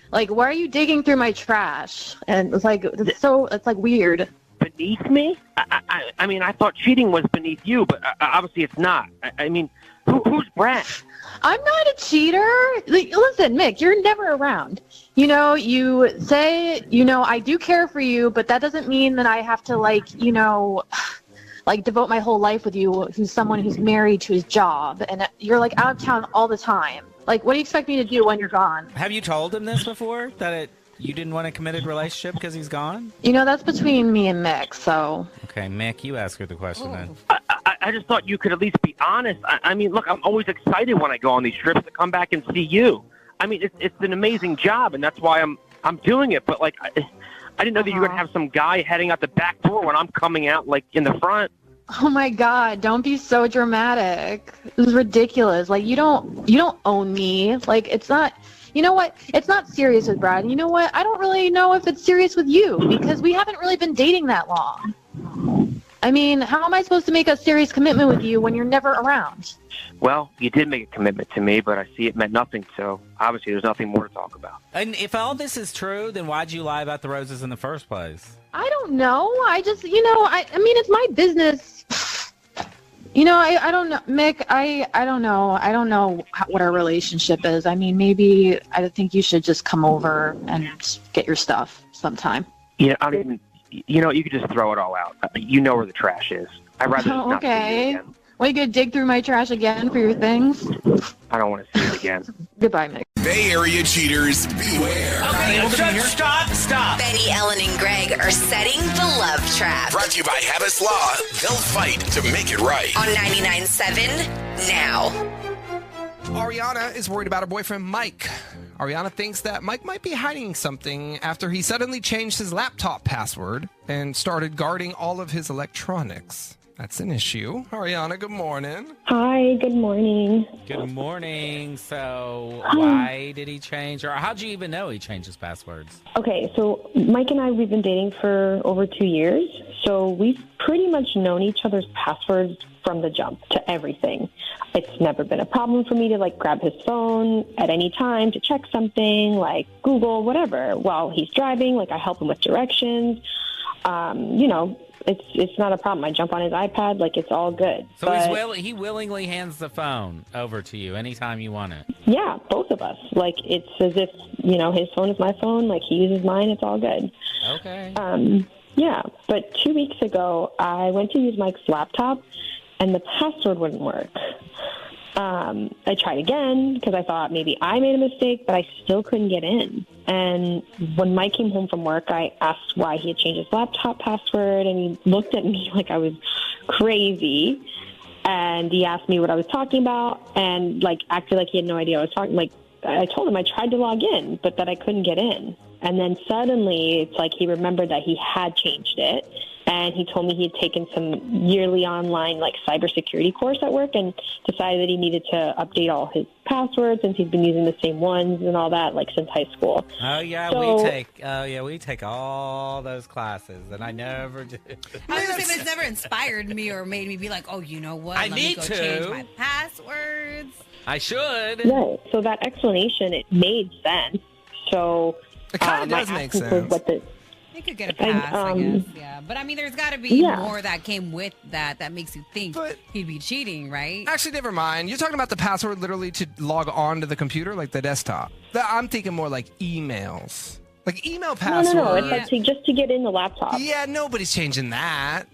why are you digging through my trash? And it's like weird. Beneath me? I mean, I thought cheating was beneath you, but obviously it's not. I mean, who's Brad? I'm not a cheater. Listen, Mick, you're never around. You say, I do care for you, but that doesn't mean that I have to, devote my whole life with you, who's someone who's married to his job, and you're, out of town all the time. What do you expect me to do when you're gone? Have you told him this before, that you didn't want a committed relationship because he's gone? That's between me and Mick, so. Okay, Mick, you ask her the question then. I just thought you could at least be honest. I mean, look, I'm always excited when I go on these trips to come back and see you. I mean, it's an amazing job, and that's why I'm doing it. But, I didn't know that you were going to have some guy heading out the back door when I'm coming out, in the front. Oh, my God, don't be so dramatic. This is ridiculous. You don't own me. It's not... You know what? It's not serious with Brad. You know what? I don't really know if it's serious with you because we haven't really been dating that long. I mean, how am I supposed to make a serious commitment with you when you're never around? Well, you did make a commitment to me, but I see it meant nothing, so obviously there's nothing more to talk about. And if all this is true, then why'd you lie about the roses in the first place? I don't know. I just, I mean, it's my business. I don't know, Mick, I don't know. I don't know what our relationship is. I mean, maybe I think you should just come over and get your stuff sometime. Yeah, I mean, you could just throw it all out. You know where the trash is. I'd rather just not see you again. Well, you gonna dig through my trash again for your things? I don't want to see it again. Goodbye, Mick. Bay Area cheaters, beware. Okay, stop. Benny, Ellen, and Greg are setting the love trap. Brought to you by Habas Law. They'll fight to make it right. On 99.7 Now. Ariana is worried about her boyfriend, Mike. Ariana thinks that Mike might be hiding something after he suddenly changed his laptop password and started guarding all of his electronics. That's an issue. Ariana, good morning. Hi, good morning. Good morning. So why did he change? Or how'd you even know he changed his passwords? Okay, so Mike and I, we've been dating for over 2 years. So we've pretty much known each other's passwords from the jump to everything. It's never been a problem for me to grab his phone at any time to check something like Google, whatever. While he's driving, I help him with directions. It's not a problem. I jump on his iPad, it's all good. So but, he willingly hands the phone over to you anytime you want it. Yeah, both of us. It's as if, his phone is my phone, he uses mine, it's all good. Okay. Yeah, but 2 weeks ago, I went to use Mike's laptop, and the password wouldn't work. I tried again because I thought maybe I made a mistake, but I still couldn't get in. And when Mike came home from work, I asked why he had changed his laptop password, and he looked at me like I was crazy. And he asked me what I was talking about and acted like he had no idea what I was talking. I told him I tried to log in, but that I couldn't get in. And then suddenly it's he remembered that he had changed it. And he told me he had taken some yearly online cybersecurity course at work and decided that he needed to update all his passwords since he's been using the same ones and all that since high school. Oh yeah, we take all those classes, and I never did. I was gonna say, but it's never inspired me or made me be like, oh, you know what? I Let need me go to change my passwords. I should. Right. So that explanation, it made sense. So it kind of does make sense. They could get a pass, I guess. Yeah, but I mean, there's got to be more that came with that makes you think he'd be cheating, right? Actually, never mind. You're talking about the password literally to log on to the computer, the desktop. I'm thinking more emails. Email password. No. It's just to get in the laptop. Yeah, nobody's changing that.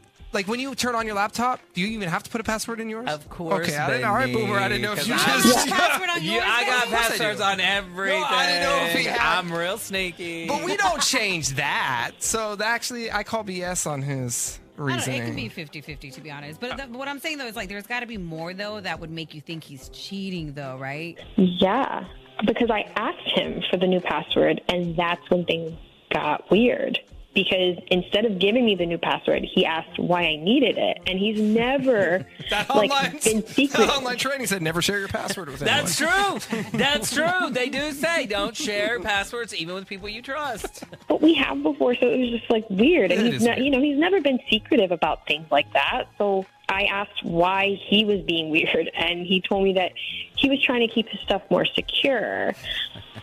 When you turn on your laptop, do you even have to put a password in yours? Of course. Okay, I didn't know. All right, Boomer, I didn't know if you just... password on yours? I got passwords on everything. No, I didn't know if he had... I'm real sneaky. But we don't change that. So actually, I call BS on his reasoning. It could be 50-50, to be honest. But what I'm saying, though, is there's got to be more, though, that would make you think he's cheating, though, right? Yeah, because I asked him for the new password, and that's when things got weird. Because instead of giving me the new password, he asked why I needed it, and he's never been secret. That online training said never share your password with anyone. That's true. That's true. They do say don't share passwords even with people you trust. But we have before, so it was just weird. And he's not, he's never been secretive about things like that. So I asked why he was being weird, and he told me that he was trying to keep his stuff more secure.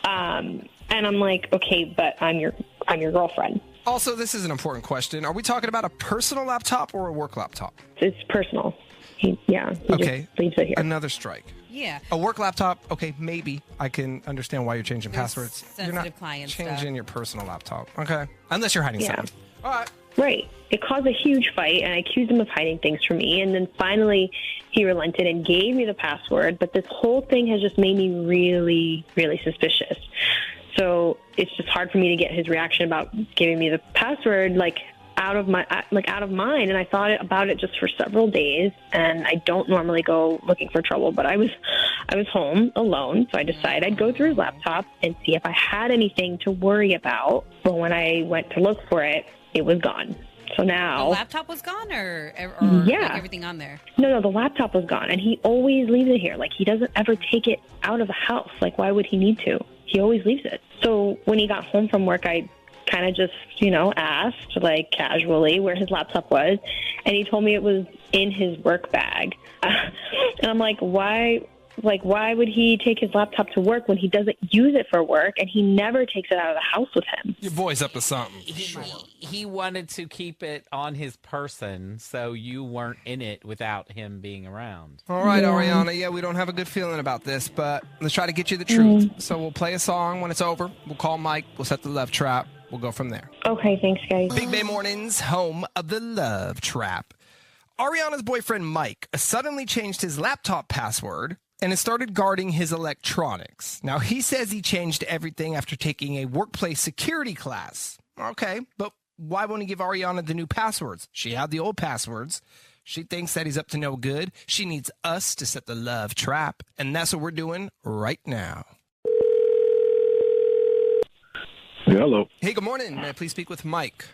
And I'm like, okay, but I'm your girlfriend. Also, this is an important question. Are we talking about a personal laptop or a work laptop? It's personal. He okay. Just leaves it here. Another strike. Yeah. A work laptop, okay, maybe. I can understand why you're changing passwords. Sensitive you're not client changing stuff. your personal laptop. Okay. Unless you're hiding something. All right. Right. It caused a huge fight, and I accused him of hiding things from me. And then finally, he relented and gave me the password. But this whole thing has just made me really, really suspicious. So it's just hard for me to get his reaction about giving me the password, out of mine. And I thought about it just for several days. And I don't normally go looking for trouble, but I was home alone, so I decided I'd go through his laptop and see if I had anything to worry about. But when I went to look for it, it was gone. So now the laptop was gone, or everything on there. No, the laptop was gone, and he always leaves it here. He doesn't ever take it out of the house. Why would he need to? He always leaves it. So when he got home from work, I kind of just, asked, casually where his laptop was. And he told me it was in his work bag. And I'm like, why would he take his laptop to work when he doesn't use it for work and he never takes it out of the house with him? Your boy's up to something. He wanted to keep it on his person so you weren't in it without him being around. All right, Ariana. Yeah, we don't have a good feeling about this, but let's try to get you the truth. So we'll play a song. When it's over, we'll call Mike. We'll set the love trap. We'll go from there. Okay, thanks, guys. Big Bay Mornings, home of the love trap. Ariana's boyfriend, Mike, suddenly changed his laptop password and has started guarding his electronics. Now, he says he changed everything after taking a workplace security class. Okay, but why won't he give Ariana the new passwords? She had the old passwords. She thinks that he's up to no good. She needs us to set the love trap, and that's what we're doing right now. Hello. Hey, good morning. May I please speak with Mike?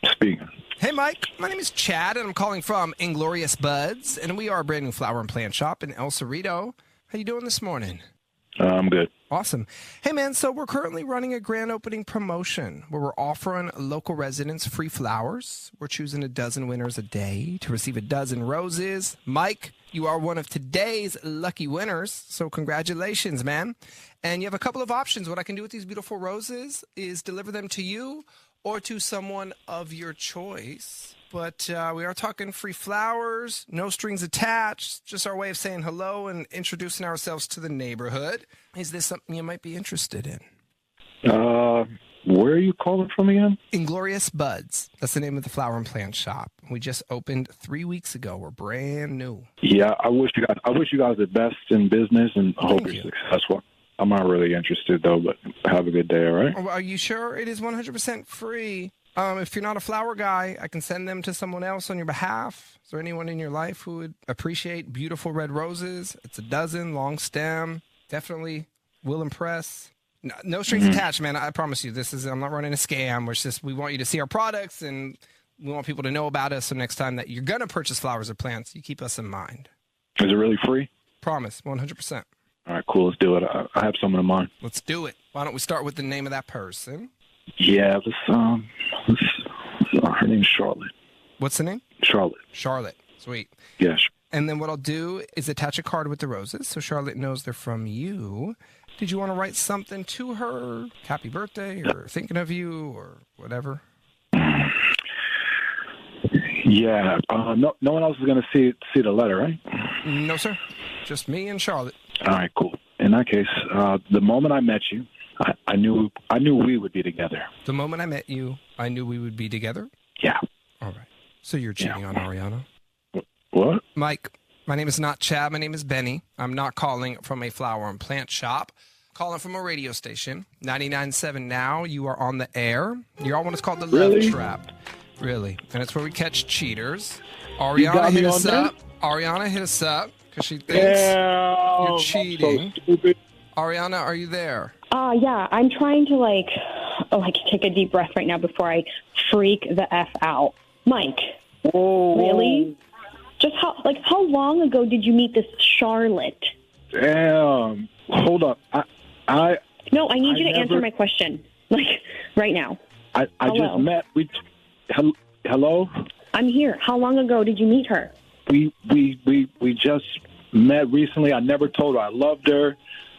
Speaking. Hey, Mike. My name is Chad, and I'm calling from Inglorious Buds, and we are a brand new flower and plant shop in El Cerrito. How you doing this morning? I'm good. Awesome. Hey, man, so we're currently running a grand opening promotion where we're offering local residents free flowers. We're choosing a dozen winners a day to receive a dozen roses. Mike, you are one of today's lucky winners, so congratulations, man. And you have a couple of options. What I can do with these beautiful roses is deliver them to you or to someone of your choice. But we are talking free flowers, no strings attached, just our way of saying hello and introducing ourselves to the neighborhood. Is this something you might be interested in? Where are you calling from again? Inglorious Buds. That's the name of the flower and plant shop. We just opened 3 weeks ago. We're brand new. Yeah, I wish you guys the best in business, and I hope you're successful. I'm not really interested, though, but have a good day, all right? Are you sure it is 100% free? If you're not a flower guy, I can send them to someone else on your behalf. Is there anyone in your life who would appreciate beautiful red roses? It's a dozen, long stem. Definitely will impress. No strings attached, man. I promise you. I'm not running a scam. It's just we want you to see our products, and we want people to know about us. So next time that you're going to purchase flowers or plants, you keep us in mind. Is it really free? Promise, 100%. All right, cool. Let's do it. I have someone in mind. Let's do it. Why don't we start with the name of that person? Yeah, her name's Charlotte. What's the name? Charlotte. Charlotte. Sweet. Yes. And then what I'll do is attach a card with the roses so Charlotte knows they're from you. Did you want to write something to her? Happy birthday or thinking of you or whatever? Yeah. No one else is going to see the letter, right? No, sir. Just me and Charlotte. All right, cool. In that case, the moment I met you, I knew we would be together. The moment I met you, I knew we would be together? Yeah. All right. So you're cheating on Ariana? What? Mike, my name is not Chad. My name is Benny. I'm not calling from a flower and plant shop. I'm calling from a radio station. 99.7 now. You are on the air. You're on what is called the Love Trap. Really. And it's where we catch cheaters. Ariana hit us up. Ariana hit us up because she thinks you're cheating. So stupid. Ariana, are you there? Yeah, I'm trying to take a deep breath right now before I freak the F out. Mike, really? Just how long ago did you meet this Charlotte? Damn. Hold up. No, I need you to answer my question. Right now. I just met. Hello? I'm here. How long ago did you meet her? We just met recently. I never told her I loved her.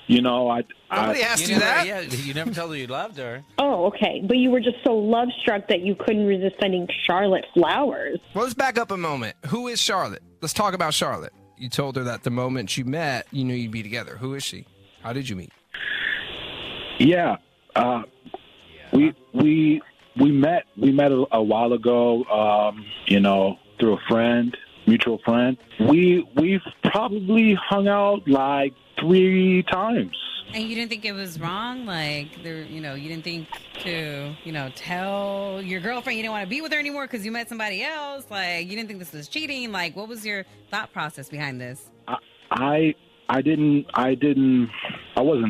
Nobody asked you that. Yeah, you never told her you loved her. Oh, okay. But you were just so love-struck that you couldn't resist sending Charlotte flowers. Well, let's back up a moment. Who is Charlotte? Let's talk about Charlotte. You told her that the moment you met, you knew you'd be together. Who is she? How did you meet? Yeah. We met a while ago, through a friend, mutual friend. We've probably hung out 3 times. And you didn't think it was wrong? You didn't think to, tell your girlfriend you didn't want to be with her anymore because you met somebody else? You didn't think this was cheating? What was your thought process behind this? I wasn't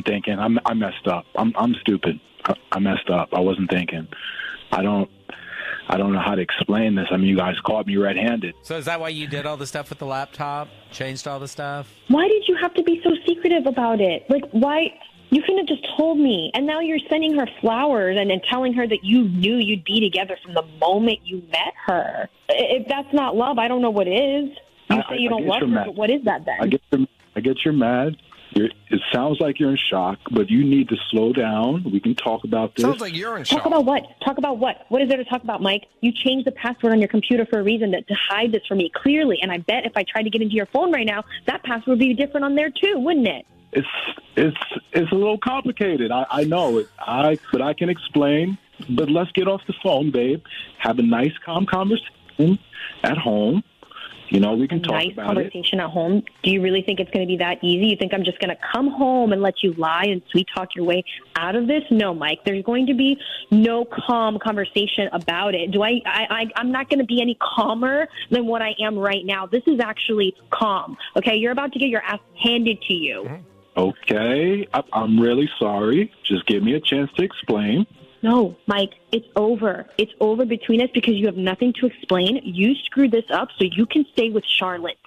thinking. I messed up. I'm stupid. I messed up. I wasn't thinking. I don't know how to explain this. I mean, you guys caught me red-handed. So is that why you did all the stuff with the laptop? Changed all the stuff? Why did you have to be so secretive about it? Why? You couldn't have just told me. And now you're sending her flowers and then telling her that you knew you'd be together from the moment you met her. If that's not love, I don't know what is. You say you don't love her, but what is that then? I get you're mad. It sounds like you're in shock, but you need to slow down. We can talk about this. Sounds like you're in shock. Talk about what? Talk about what? What is there to talk about, Mike? You changed the password on your computer for a reason to hide this from me, clearly. And I bet if I tried to get into your phone right now, that password would be different on there too, wouldn't it? It's a little complicated. I know it. But I can explain. But let's get off the phone, babe. Have a nice, calm conversation at home. We can talk about it. Nice conversation at home. Do you really think it's going to be that easy? You think I'm just going to come home and let you lie and sweet talk your way out of this? No, Mike. There's going to be no calm conversation about it. I'm not going to be any calmer than what I am right now. This is actually calm. Okay, you're about to get your ass handed to you. Okay, I'm really sorry. Just give me a chance to explain. No, Mike, it's over. It's over between us because you have nothing to explain. You screwed this up so you can stay with Charlotte.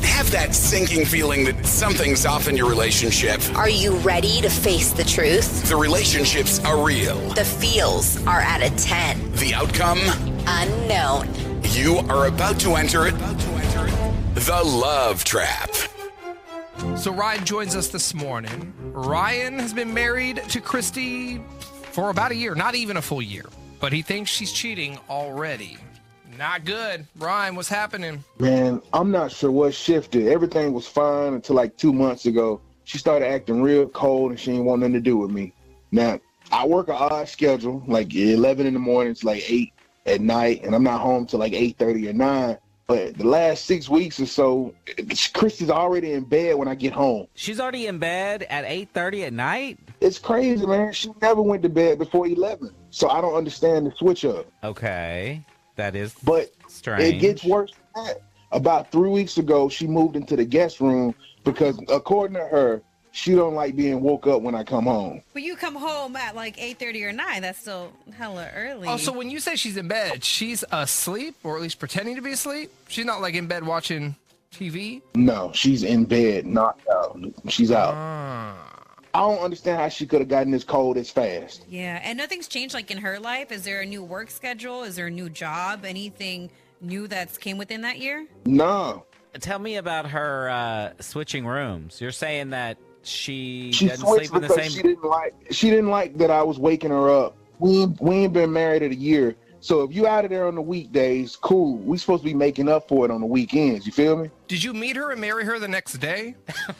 Have that sinking feeling that something's off in your relationship. Are you ready to face the truth? The relationships are real. The feels are at a 10. The outcome? Unknown. You are about to enter it. The Love Trap. So Ryan joins us this morning. Ryan has been married to Christy for about a year, not even a full year, but he thinks she's cheating already. Not good. Ryan, what's happening? Man, I'm not sure what shifted. Everything was fine until like 2 months ago. She started acting real cold and she didn't want nothing to do with me. Now, I work an odd schedule, like 11 in the morning to like 8 at night, and I'm not home till like 8:30 or 9. But the last 6 weeks or so, Christy's already in bed when I get home. She's already in bed at 8:30 at night? It's crazy, man. She never went to bed before 11. So I don't understand the switch up. Okay. That is strange. It gets worse than that. About 3 weeks ago, she moved into the guest room because, according to her, she don't like being woke up when I come home. But you come home at like 8:30 or 9. That's still hella early. Oh, so when you say she's in bed, she's asleep, or at least pretending to be asleep? She's not like in bed watching TV? No, she's in bed, knocked out. She's out. I don't understand how she could have gotten this cold this fast. Yeah, and nothing's changed like in her life. Is there a new work schedule? Is there a new job? Anything new that's came within that year? No. Tell me about her switching rooms. You're saying that she She doesn't switched sleep in the because same... she didn't like that I was waking her up. We ain't been married in a year. So if you out of there on the weekdays, cool. We supposed to be making up for it on the weekends. You feel me? Did you meet her and marry her the next day?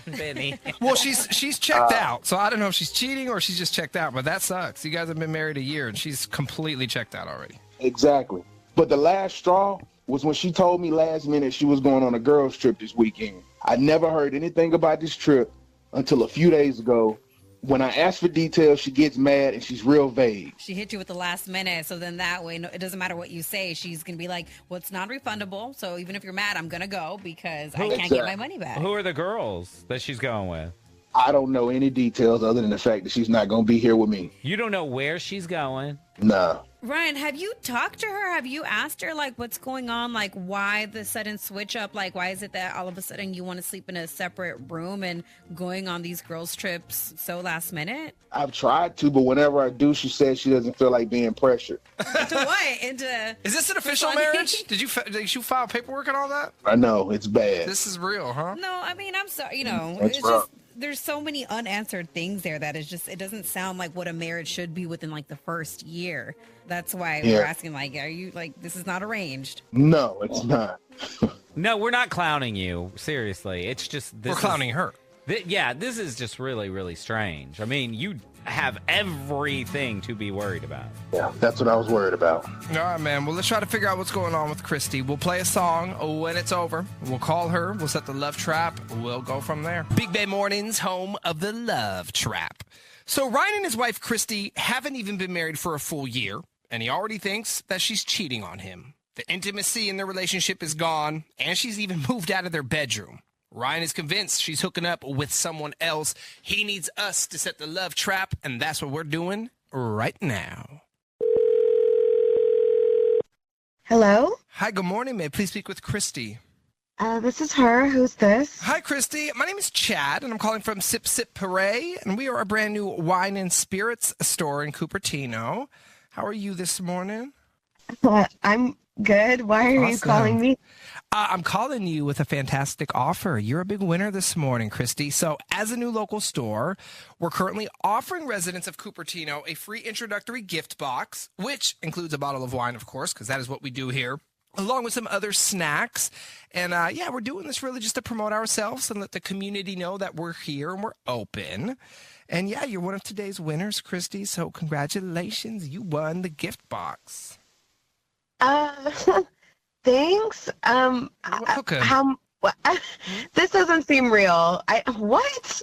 Benny. Well, she's checked out, so I don't know if she's cheating or she's just checked out, but that sucks. You guys have been married a year, and she's completely checked out already. Exactly. But the last straw was when she told me last minute she was going on a girls' trip this weekend. I never heard anything about this trip until a few days ago. When I ask for details, she gets mad and she's real vague. She hit you with the last minute, so then that way, it doesn't matter what you say. She's going to be like, well, it's non-refundable, so even if you're mad, I'm going to go because I can't get my money back. Who are the girls that she's going with? I don't know any details other than the fact that she's not going to be here with me. You don't know where she's going? No. Ryan, have you talked to her? Have you asked her, like, what's going on? Like, why the sudden switch up? Like, why is it that all of a sudden you want to sleep in a separate room and going on these girls' trips so last minute? I've tried to, but whenever I do, she says she doesn't feel like being pressured. Into what? Into Is this an official marriage? Did you file paperwork and all that? I know, it's bad. This is real, huh? No, I mean, I'm sorry. You know, That's it's rough. just there's so many unanswered things there that is just, it doesn't sound like what a marriage should be within like the first year. That's why we're asking, like, are you like, this is not arranged? No, it's not. No, we're not clowning you. Seriously. It's just... We're clowning her. Yeah, this is just really, really strange. I mean, you have everything to be worried about. Yeah, that's what I was worried about. All right, man. Well, let's try to figure out what's going on with Christy. We'll play a song when it's over. We'll call her. We'll set the love trap. We'll go from there. Big Bay Mornings, home of the love trap. So Ryan and his wife, Christy, haven't even been married for a full year, and he already thinks that she's cheating on him. The intimacy in their relationship is gone, and she's even moved out of their bedroom. Ryan is convinced she's hooking up with someone else. He needs us to set the love trap, and that's what we're doing right now. Hello? Hi, good morning. May I please speak with Christy? This is her. Who's this? Hi, Christy. My name is Chad, and I'm calling from Sip Sip Pare, and we are a brand new wine and spirits store in Cupertino. How are you this morning? I'm good. Why are you calling me? I'm calling you with a fantastic offer. You're a big winner this morning, Christy. So as a new local store, we're currently offering residents of Cupertino a free introductory gift box, which includes a bottle of wine, of course, because that is what we do here, along with some other snacks. And we're doing this really just to promote ourselves and let the community know that we're here and we're open. And yeah, you're one of today's winners, Christy. So congratulations. You won the gift box. Thanks. Okay. This doesn't seem real. What?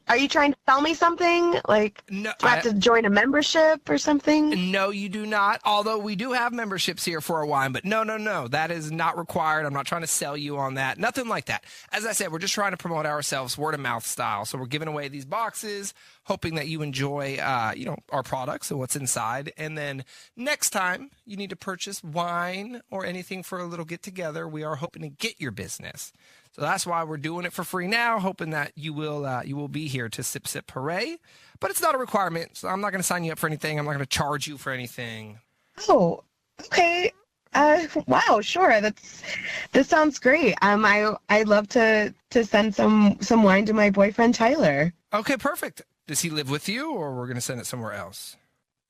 Are you trying to sell me something? Like, No, do I have to join a membership or something? No, you do not. Although we do have memberships here for a wine, but no. That is not required. I'm not trying to sell you on that. Nothing like that. As I said, we're just trying to promote ourselves word of mouth style. So we're giving away these boxes, hoping that you enjoy, our products and what's inside. And then next time you need to purchase wine or anything for a little get together, we are hoping to get your business. So that's why we're doing it for free now, hoping that you will be here to sip, hooray. But it's not a requirement, so I'm not going to sign you up for anything. I'm not going to charge you for anything. Oh, okay. Wow, sure. This sounds great. I'd love to send some wine to my boyfriend Tyler. Okay, perfect. Does he live with you, or we're going to send it somewhere else?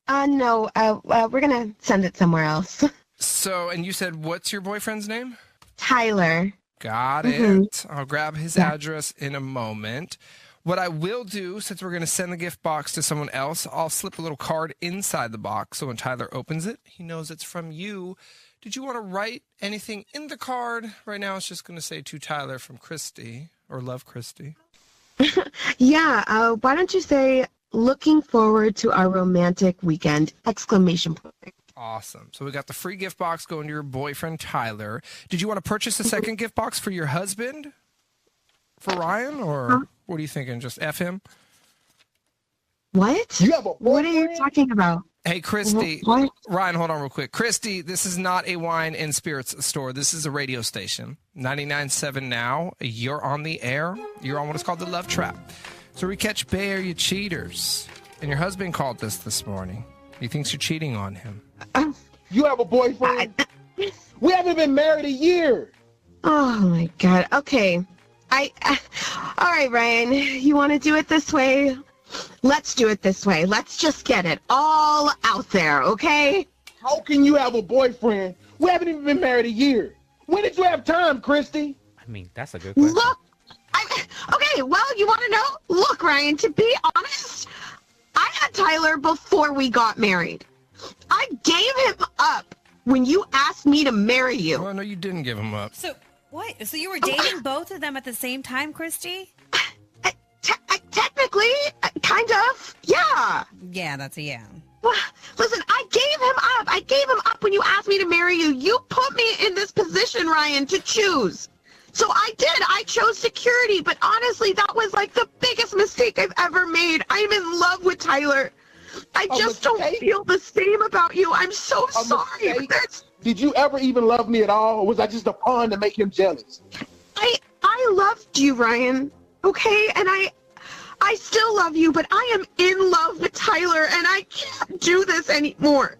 No. We're gonna send it somewhere else. So, and you said, what's your boyfriend's name? Tyler. Got it. I'll grab his address in a moment. What I will do, since we're going to send the gift box to someone else, I'll slip a little card inside the box so when Tyler opens it, he knows it's from you. Did you want to write anything in the card? Right now, it's just going to say to Tyler from Christy, or love Christy. Yeah. Why don't you say, looking forward to our romantic weekend! ! Awesome. So we got the free gift box going to your boyfriend, Tyler. Did you want to purchase a second gift box for your husband, for Ryan, or what are you thinking? Just F him? What? What are you talking about? Hey, Christy. What? Ryan, hold on real quick. Christy, this is not a wine and spirits store. This is a radio station. 99.7 now. You're on the air. You're on what is called the Love Trap. So we catch Bay Area cheaters. And your husband called this morning. He thinks you're cheating on him. You have a boyfriend? We haven't been married a year. Oh my God. Okay. All right, Ryan. You want to do it this way? Let's do it this way. Let's just get it all out there, okay? How can you have a boyfriend? We haven't even been married a year. When did you have time, Christy? I mean, that's a good question. Look. Okay, well, you want to know? Look, Ryan, to be honest, I had Tyler before we got married. I gave him up when you asked me to marry you. Oh, no, you didn't give him up. So, what? So you were dating both of them at the same time, Christy? Technically, kind of, yeah. Yeah, that's a yeah. Well, listen, I gave him up when you asked me to marry you. You put me in this position, Ryan, to choose. So I did. I chose security, but honestly, that was like the biggest mistake I've ever made. I'm in love with Tyler. I just don't feel the same about you. I'm so sorry. Did you ever even love me at all, or was I just a pawn to make him jealous? I loved you, Ryan. Okay, and I still love you, but I am in love with Tyler, and I can't do this anymore.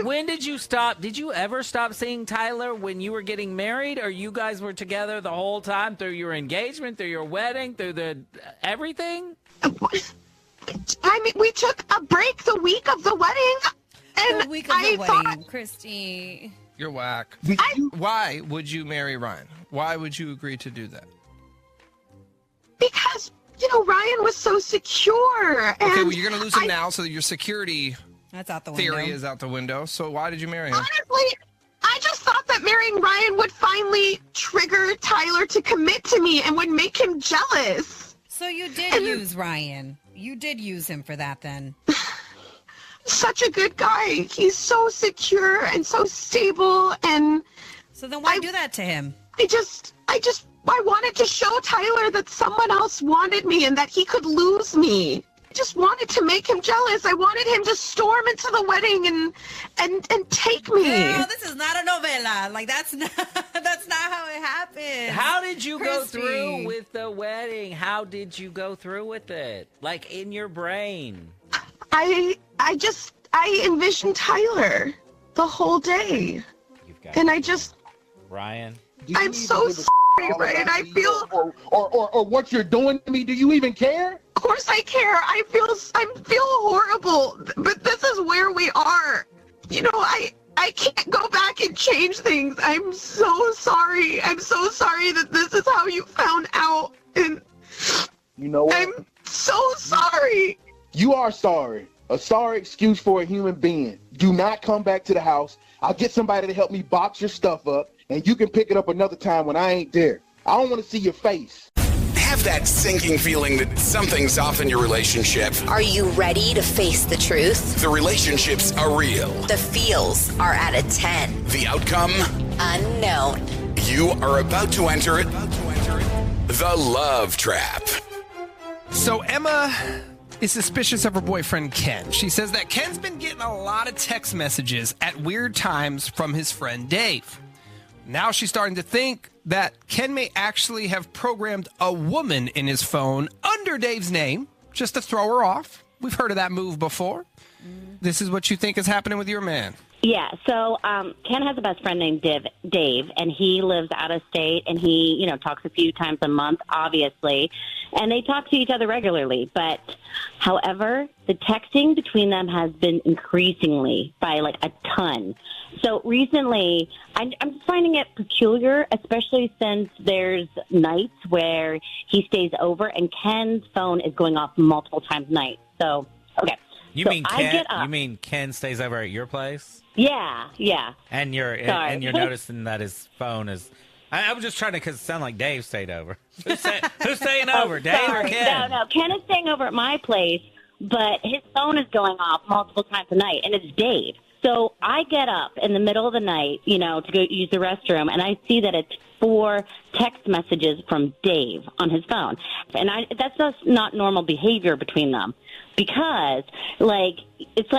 When did you stop? Did you ever stop seeing Tyler when you were getting married, or you guys were together the whole time through your engagement, through your wedding, through the everything? I mean, we took a break the week of the wedding, and the week of the wedding, Christy. You're whack. Why would you marry Ryan? Why would you agree to do that? Because, Ryan was so secure. Okay, well, you're going to lose him now, so your security That's out the theory window. is out the window. So why did you marry him? Honestly, I just thought that marrying Ryan would finally trigger Tyler to commit to me and would make him jealous. So you did use Ryan. You did use him for that then. Such a good guy. He's so secure and so stable, and so then why do that to him? I wanted to show Tyler that someone else wanted me and that he could lose me. I just wanted to make him jealous. I wanted him to storm into the wedding and take me. Girl, this is not a novela. Like that's not how it happened. How did you go Christy. through with the wedding? How did you go through with it? Like in your brain? I envisioned Tyler the whole day. And Ryan. I'm so sorry, Ryan. I feel or what you're doing to me. Do you even care? Of course I care. I feel horrible, but this is where we are. I can't go back and change things. I'm so sorry. I'm so sorry that this is how you found out. And you know what? I'm so sorry. You are sorry. A sorry excuse for a human being. Do not come back to the house. I'll get somebody to help me box your stuff up, and you can pick it up another time when I ain't there. I don't want to see your face. have that sinking feeling that something's off in your relationship? Are you ready to face the truth? The relationships are real. The feels are at a 10. The outcome? Unknown. You are about to enter it. The Love Trap. So Emma is suspicious of her boyfriend Ken. She says that Ken's been getting a lot of text messages at weird times from his friend Dave. Now she's starting to think that Ken may actually have programmed a woman in his phone under Dave's name just to throw her off. We've heard of that move before. This is what you think is happening with your man. Yeah, so Ken has a best friend named Dave, and he lives out of state, and he, talks a few times a month, obviously, and they talk to each other regularly. But, however, the texting between them has been increasingly by, a ton. So recently, I'm just finding it peculiar, especially since there's nights where he stays over, and Ken's phone is going off multiple times a night. So, okay. You mean Ken stays over at your place? Yeah. And you're noticing that his phone is. I was just trying to, because it sounded like Dave stayed over. Who's staying over, Dave or Ken? No, Ken is staying over at my place, but his phone is going off multiple times a night, and it's Dave. So I get up in the middle of the night, to go use the restroom, and I see that it's 4 text messages from Dave on his phone. And that's just not normal behavior between them. Because, it's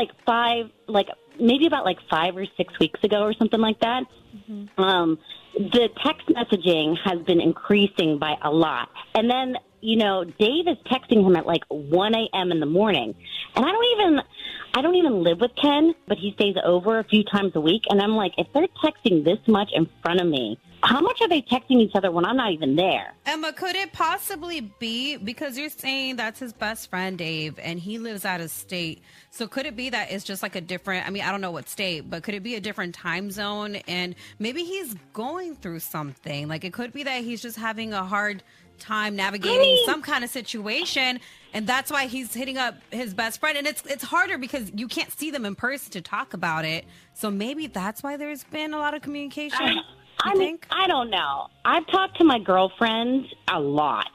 maybe about 5 or 6 weeks ago or something like that, the text messaging has been increasing by a lot. And then, Dave is texting him at 1 a.m. in the morning. And I don't even live with Ken, but he stays over a few times a week. And I'm like, if they're texting this much in front of me, how much are they texting each other when I'm not even there? Emma, could it possibly be, because you're saying that's his best friend, Dave, and he lives out of state. So could it be that it's just a different, I don't know what state, but could it be a different time zone? And maybe he's going through something. It could be that he's just having a hard time navigating some kind of situation, and that's why he's hitting up his best friend. And it's harder because you can't see them in person to talk about it. So maybe that's why there's been a lot of communication. I don't know. I've talked to my girlfriends a lot,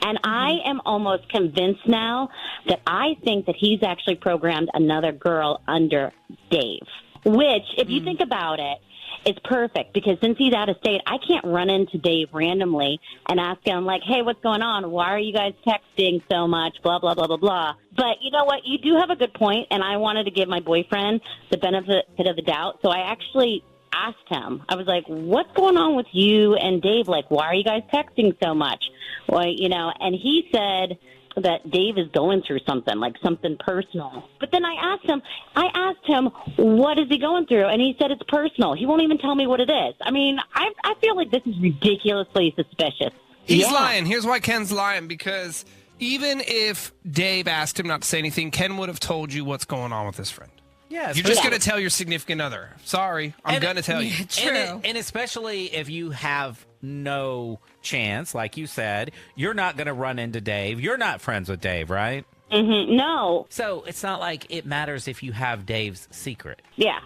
and I am almost convinced now that I think that he's actually programmed another girl under Dave, which, if you think about it, it's perfect because since he's out of state, I can't run into Dave randomly and ask him, hey, what's going on? Why are you guys texting so much? Blah, blah, blah, blah, blah. But you know what? You do have a good point, and I wanted to give my boyfriend the benefit of the doubt, so I actually asked him. I was like, what's going on with you and Dave? Why are you guys texting so much? Well, and he said that Dave is going through something, something personal. But then I asked him, what is he going through? And he said it's personal. He won't even tell me what it is. I feel like this is ridiculously suspicious. He's lying. Here's why Ken's lying, because even if Dave asked him not to say anything, Ken would have told you what's going on with his friend. Yeah, you're just going to tell your significant other. Sorry, I'm going to tell you. True. And especially if you have no chance, like you said, you're not going to run into Dave. You're not friends with Dave, right? Mm-hmm. No. So it's not like it matters if you have Dave's secret. Yeah.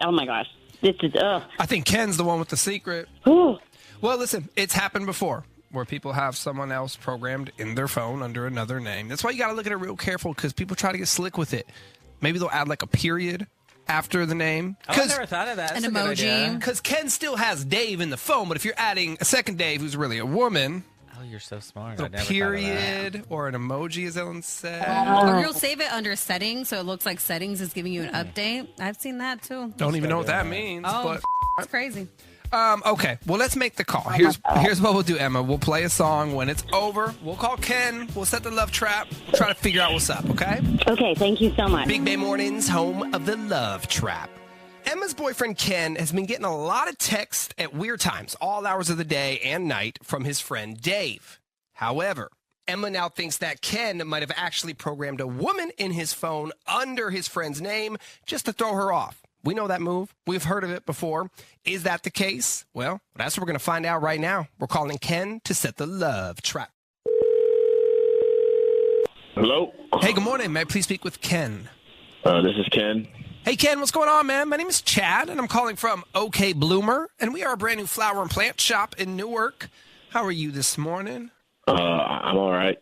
Oh, my gosh. This is, I think Ken's the one with the secret. Ooh. Well, listen, it's happened before where people have someone else programmed in their phone under another name. That's why you got to look at it real careful because people try to get slick with it. Maybe they'll add a period after the name. I never thought of that. That's an emoji. Because Ken still has Dave in the phone, but if you're adding a second Dave who's really a woman. Oh, you're so smart. A period or an emoji, as Ellen said. Or you'll save it under settings, so it looks like settings is giving you an update. I've seen that too. Don't even know what that means. Oh, but it's crazy. Okay, well, let's make the call. Here's what we'll do, Emma. We'll play a song. When it's over, we'll call Ken. We'll set the love trap. Try to figure out what's up, okay? Okay, thank you so much. Big Bay Mornings, home of the love trap. Emma's boyfriend, Ken, has been getting a lot of texts at weird times, all hours of the day and night, from his friend Dave. However, Emma now thinks that Ken might have actually programmed a woman in his phone under his friend's name just to throw her off. We know that move. We've heard of it before. Is that the case? Well, that's what we're going to find out right now. We're calling Ken to set the love trap. Hello? Hey, good morning. May I please speak with Ken? This is Ken. Hey, Ken, what's going on, man? My name is Chad, and I'm calling from OK Bloomer, and we are a brand new flower and plant shop in Newark. How are you this morning? I'm all right.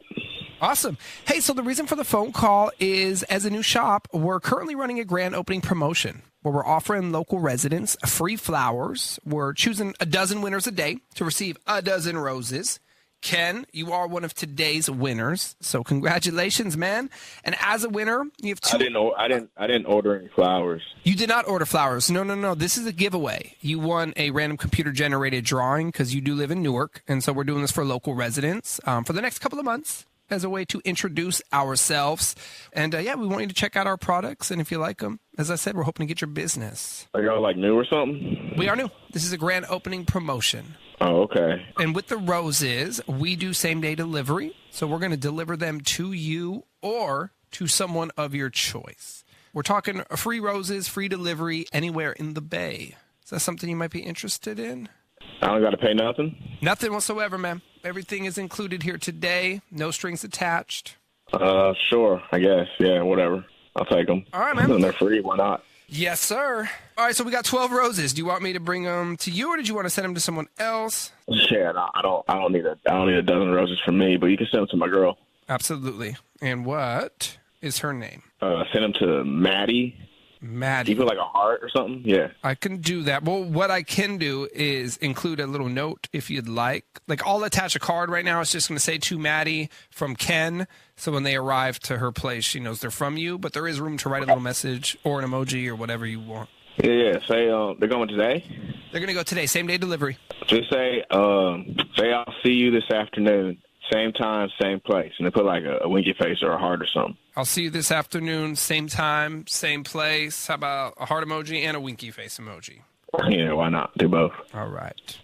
Awesome. Hey, so the reason for the phone call is, as a new shop, we're currently running a grand opening promotion where we're offering local residents free flowers. We're choosing a dozen winners a day to receive a dozen roses. Ken, you are one of today's winners, so congratulations, man. And as a winner, you have two. I didn't order any flowers. You did not order flowers. No. This is a giveaway. You won a random computer-generated drawing because you do live in Newark, and so we're doing this for local residents for the next couple of months as a way to introduce ourselves. And, yeah, we want you to check out our products, and if you like them, as I said, we're hoping to get your business. Are y'all, like, new or something? We are new. This is a grand opening promotion. Oh, okay. And with the roses, we do same-day delivery. So we're going to deliver them to you or to someone of your choice. We're talking free roses, free delivery anywhere in the Bay. Is that something you might be interested in? I don't got to pay nothing? Nothing whatsoever, man. Everything is included here today. No strings attached. Sure, I guess. Yeah, whatever. I'll take them. All right, man. They're free. Why not? Yes, sir. All right, so we got 12 roses. Do you want me to bring them to you, or did you want to send them to someone else? Yeah, no, I don't need a dozen roses for me, but you can send them to my girl. Absolutely. And what is her name? Send them to Maddie. Maddie. You put like a heart or something? Yeah. I can do that. Well, what I can do is include a little note if you'd like. Like, I'll attach a card right now. It's just going to say to Maddie from Ken. So when they arrive to her place, she knows they're from you. But there is room to write a little message or an emoji or whatever you want. Yeah. Say they're going today? They're going to go today. Same day delivery. Just say I'll see you this afternoon. Same time, same place. And they put like a winky face or a heart or something. I'll see you this afternoon, same time, same place. How about a heart emoji and a winky face emoji? Yeah, why not? Do both. All right.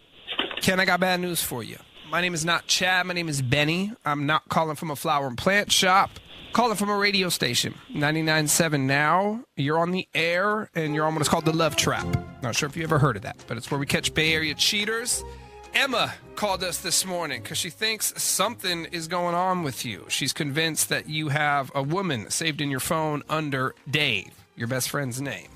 Ken, I got bad news for you. My name is not Chad. My name is Benny. I'm not calling from a flower and plant shop. I'm calling from a radio station, 99.7 now. You're on the air, and you're on what's called the Love Trap. Not sure if you ever heard of that, but it's where we catch Bay Area cheaters. Emma called us this morning because she thinks something is going on with you. She's convinced that you have a woman saved in your phone under Dave, your best friend's name.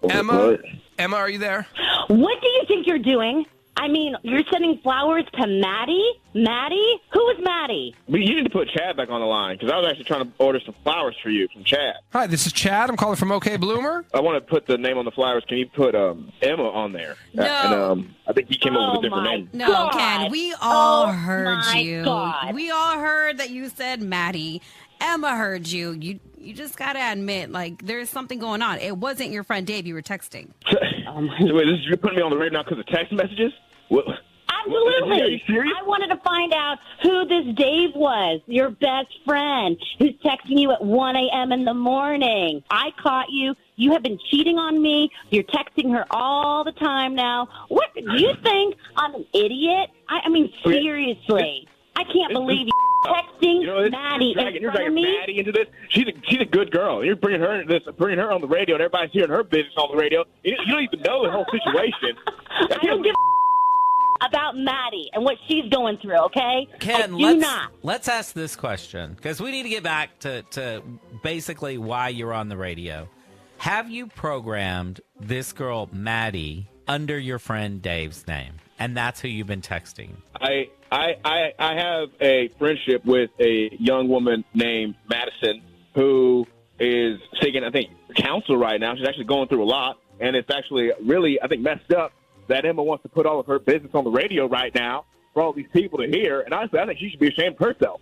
Emma, are you there? What do you think you're doing? I mean, you're sending flowers to Maddie? Maddie? Who is Maddie? But you need to put Chad back on the line because I was actually trying to order some flowers for you from Chad. Hi, this is Chad. I'm calling from OK Bloomer. I want to put the name on the flowers. Can you put Emma on there? No. And I think he came up with a different name. No, Ken, we all heard my you. God. We all heard that you said Maddie. Emma heard you. You just got to admit, like, there's something going on. It wasn't your friend Dave you were texting. Wait, you're putting me on the radio now because of text messages? What? Absolutely. Are you serious? I wanted to find out who this Dave was, your best friend, who's texting you at 1 a.m. in the morning. I caught you. You have been cheating on me. You're texting her all the time now. What, do you think I'm an idiot? I mean, seriously. I can't believe you texting Maddie in You're front of dragging me. Maddie into this. She's a good girl. You're bringing her into this, bringing her on the radio, and everybody's hearing her business on the radio. You don't even know the whole situation. I don't give about Maddie and what she's going through, okay? Ken, let's ask this question, because we need to get back to basically why you're on the radio. Have you programmed this girl, Maddie, under your friend Dave's name? And that's who you've been texting. I have a friendship with a young woman named Madison who is seeking, I think, counsel right now. She's actually going through a lot, and it's actually really, I think, messed up that Emma wants to put all of her business on the radio right now for all these people to hear. And honestly, I think she should be ashamed of herself.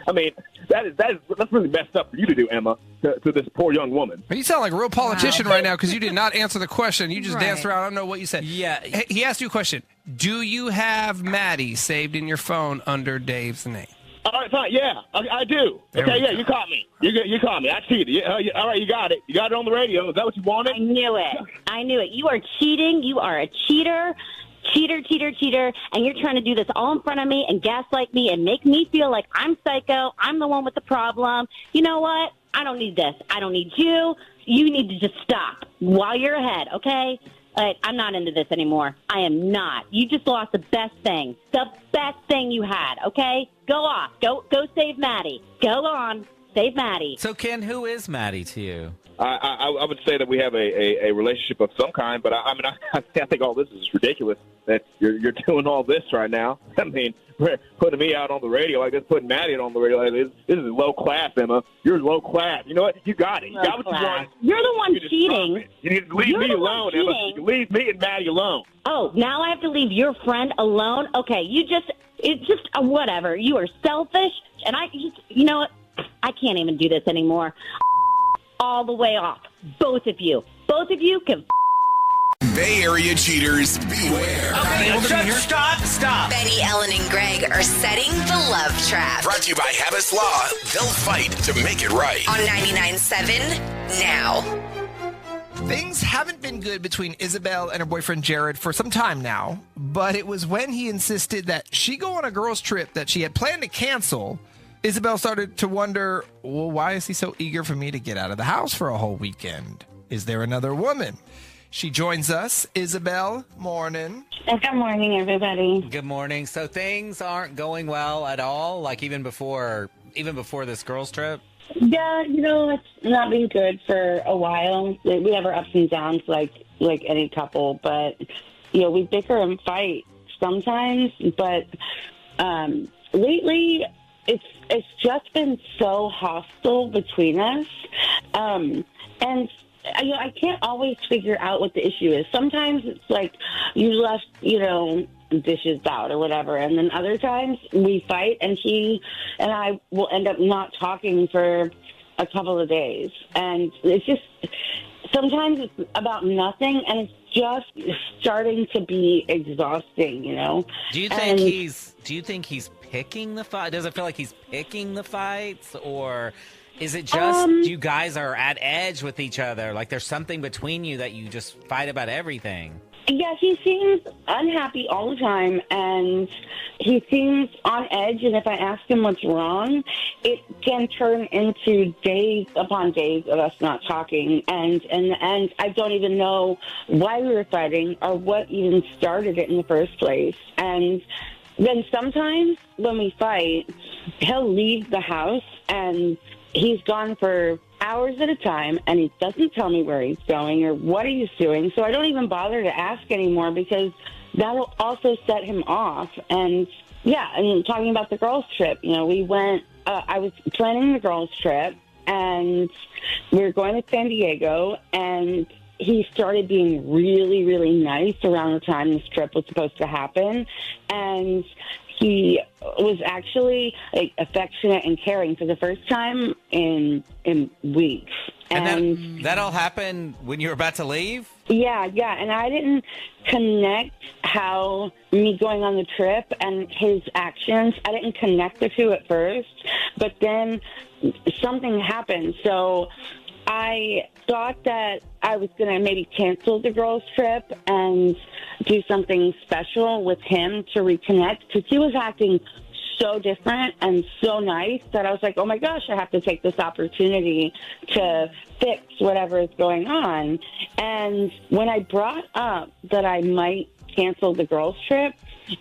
I mean, that's really messed up for you to do, Emma, to this poor young woman. You sound like a real politician right now because you did not answer the question. You just danced around. I don't know what you said. Yeah. He asked you a question. Do you have Maddie saved in your phone under Dave's name? All right, fine. Yeah, I do. Okay, yeah, you caught me. You caught me. I cheated. All right, you got it. You got it on the radio. Is that what you wanted? I knew it. You are cheating. You are a cheater. Cheater, and you're trying to do this all in front of me and gaslight me and make me feel like I'm psycho. I'm the one with the problem. You know what? I don't need this. I don't need you. You need to just stop while you're ahead, okay? I'm not into this anymore. I am not. You just lost the best thing. The best thing you had, okay? Go off. Go save Maddie. Go on. Save Maddie. So, Ken, who is Maddie to you? I would say that we have a relationship of some kind, but I think all this is ridiculous that you're doing all this right now. I mean, we're putting me out on the radio like this, putting Maddie on the radio like this. This is low class, Emma. You're low class. You know what? You got it. You got what you want. You're the one cheating. You need to leave me alone, Emma. You can leave me and Maddie alone. Oh, now I have to leave your friend alone? Okay, it's just whatever. You are selfish, and you know what? I can't even do this anymore. All the way off. Both of you. Both of you can Bay Area cheaters, beware. Okay, stop. Betty, Ellen, and Greg are setting the love trap. Brought to you by Habas Law. They'll fight to make it right. On 99.7 now. Things haven't been good between Isabel and her boyfriend Jared for some time now, but it was when he insisted that she go on a girls' trip that she had planned to cancel. Isabel started to wonder, well, why is he so eager for me to get out of the house for a whole weekend? Is there another woman? She joins us. Isabel, morning. Good morning, everybody. Good morning. So things aren't going well at all, like even before this girls' trip? Yeah, it's not been good for a while. We have our ups and downs like any couple, but, we bicker and fight sometimes, but lately it's just been so hostile between us. And I can't always figure out what the issue is. Sometimes it's like you left, dishes out or whatever. And then other times we fight and he and I will end up not talking for a couple of days. And it's just, sometimes it's about nothing and it's just starting to be exhausting, Do you think he's picking the fight? Does it feel like he's picking the fights, or is it just you guys are at edge with each other? Like there's something between you that you just fight about everything? Yeah, he seems unhappy all the time, and he seems on edge, and if I ask him what's wrong, it can turn into days upon days of us not talking, and in the end, I don't even know why we were fighting or what even started it in the first place. And then sometimes when we fight, he'll leave the house, and he's gone for hours at a time, and he doesn't tell me where he's going or what he's doing, so I don't even bother to ask anymore because that'll also set him off. And yeah, and talking about the girls' trip, we went, I was planning the girls' trip, and we were going to San Diego, and he started being really, really nice around the time this trip was supposed to happen, and he was actually affectionate and caring for the first time in weeks. And that all happened when you were about to leave? Yeah. And I didn't connect how me going on the trip and his actions, I didn't connect the two at first, but then something happened. So I thought that I was going to maybe cancel the girls' trip and do something special with him to reconnect, because he was acting so different and so nice that I was like, oh my gosh, I have to take this opportunity to fix whatever is going on. And when I brought up that I might cancel the girls' trip,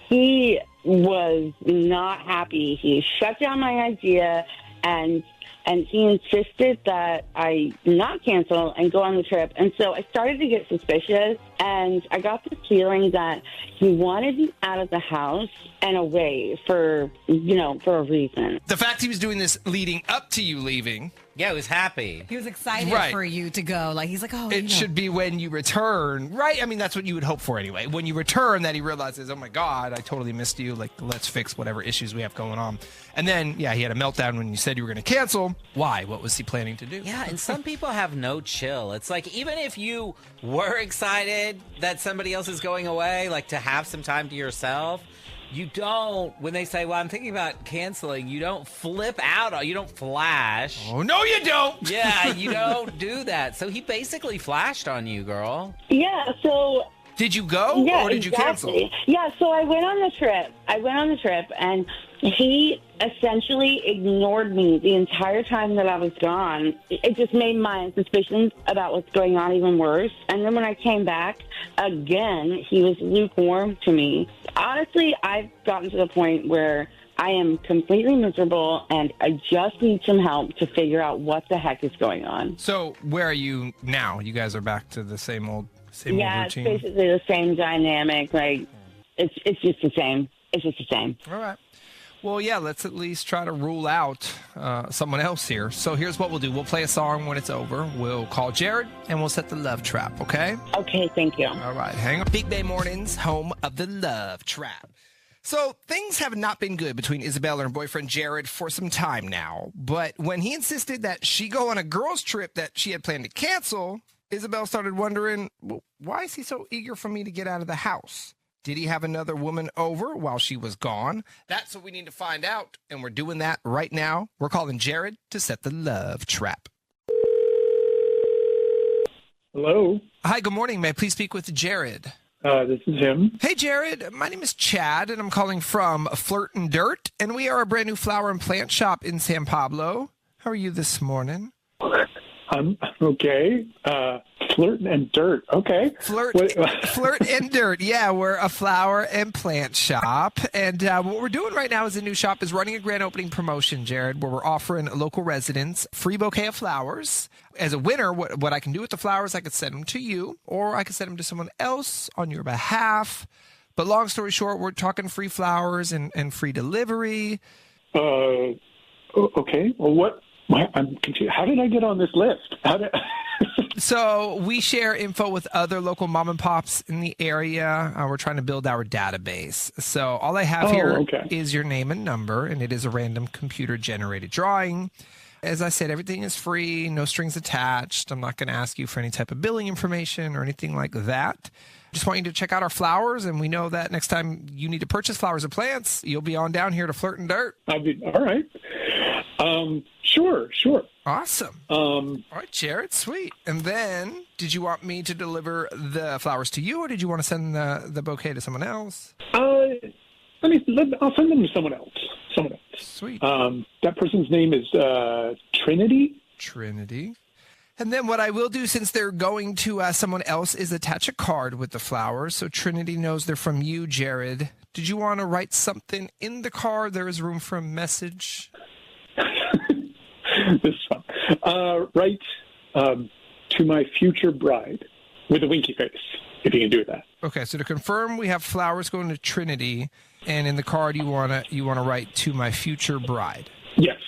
he was not happy. He shut down my idea, and he insisted that I not cancel and go on the trip. And so I started to get suspicious, and I got the feeling that he wanted me out of the house and away for a reason. The fact he was doing this leading up to you leaving. Yeah, he was happy. He was excited for you to go. Like, he's like, oh, it should be when you return, right? I mean, that's what you would hope for anyway. When you return, that he realizes, oh my God, I totally missed you. Like, let's fix whatever issues we have going on. And then, yeah, he had a meltdown when you said you were going to cancel. Why? What was he planning to do? Yeah, and some people have no chill. It's like, even if you were excited that somebody else is going away, like to have some time to yourself, you don't, when they say, well, I'm thinking about canceling, you don't flip out, you don't flash. Oh, no, you don't. Yeah, you don't do that. So he basically flashed on you, girl. Yeah, so... Did you go or did you cancel? Yeah, so I went on the trip, and he essentially ignored me the entire time that I was gone. It just made my suspicions about what's going on even worse. And then when I came back, again, he was lukewarm to me. Honestly, I've gotten to the point where I am completely miserable, and I just need some help to figure out what the heck is going on. So where are you now? You guys are back to the same old routine? It's basically the same dynamic. Like, it's just the same. It's just the same. All right. Well, yeah, let's at least try to rule out someone else here. So here's what we'll do. We'll play a song when it's over. We'll call Jared, and we'll set the love trap, okay? Okay, thank you. All right, hang on. Big Bay Mornings, home of the love trap. So things have not been good between Isabel and her boyfriend Jared for some time now. But when he insisted that she go on a girls' trip that she had planned to cancel, Isabel started wondering, well, why is he so eager for me to get out of the house? Did he have another woman over while she was gone? That's what we need to find out, and we're doing that right now. We're calling Jared to set the love trap. Hello. Hi, good morning. May I please speak with Jared? This is him. Hey, Jared. My name is Chad, and I'm calling from Flirt and Dirt, and we are a brand new flower and plant shop in San Pablo. How are you this morning? I'm okay. Flirt and Dirt. Okay. Flirt and Dirt. Yeah, we're a flower and plant shop. And what we're doing right now as a new shop is running a grand opening promotion, Jared, where we're offering local residents a free bouquet of flowers. As a winner, what I can do with the flowers, I could send them to you, or I could send them to someone else on your behalf. But long story short, we're talking free flowers and free delivery. Okay. Well, I'm confused. How did I get on this list? So we share info with other local mom and pops in the area. We're trying to build our database. So all I have here is your name and number, and it is a random computer-generated drawing. As I said, everything is free, no strings attached. I'm not going to ask you for any type of billing information or anything like that. Just want you to check out our flowers, and we know that next time you need to purchase flowers or plants, you'll be on down here to Flirt and Dirt. All right. Sure. Awesome. All right, Jared, sweet. And then, did you want me to deliver the flowers to you, or did you want to send the bouquet to someone else? I'll send them to someone else. Sweet. That person's name is Trinity. Trinity. And then what I will do, since they're going to someone else, is attach a card with the flowers so Trinity knows they're from you, Jared. Did you want to write something in the card? There is room for a message. This is fun. Write to my future bride with a winky face, if you can do that. Okay, so to confirm, we have flowers going to Trinity, and in the card you wanna write to my future bride. Yes.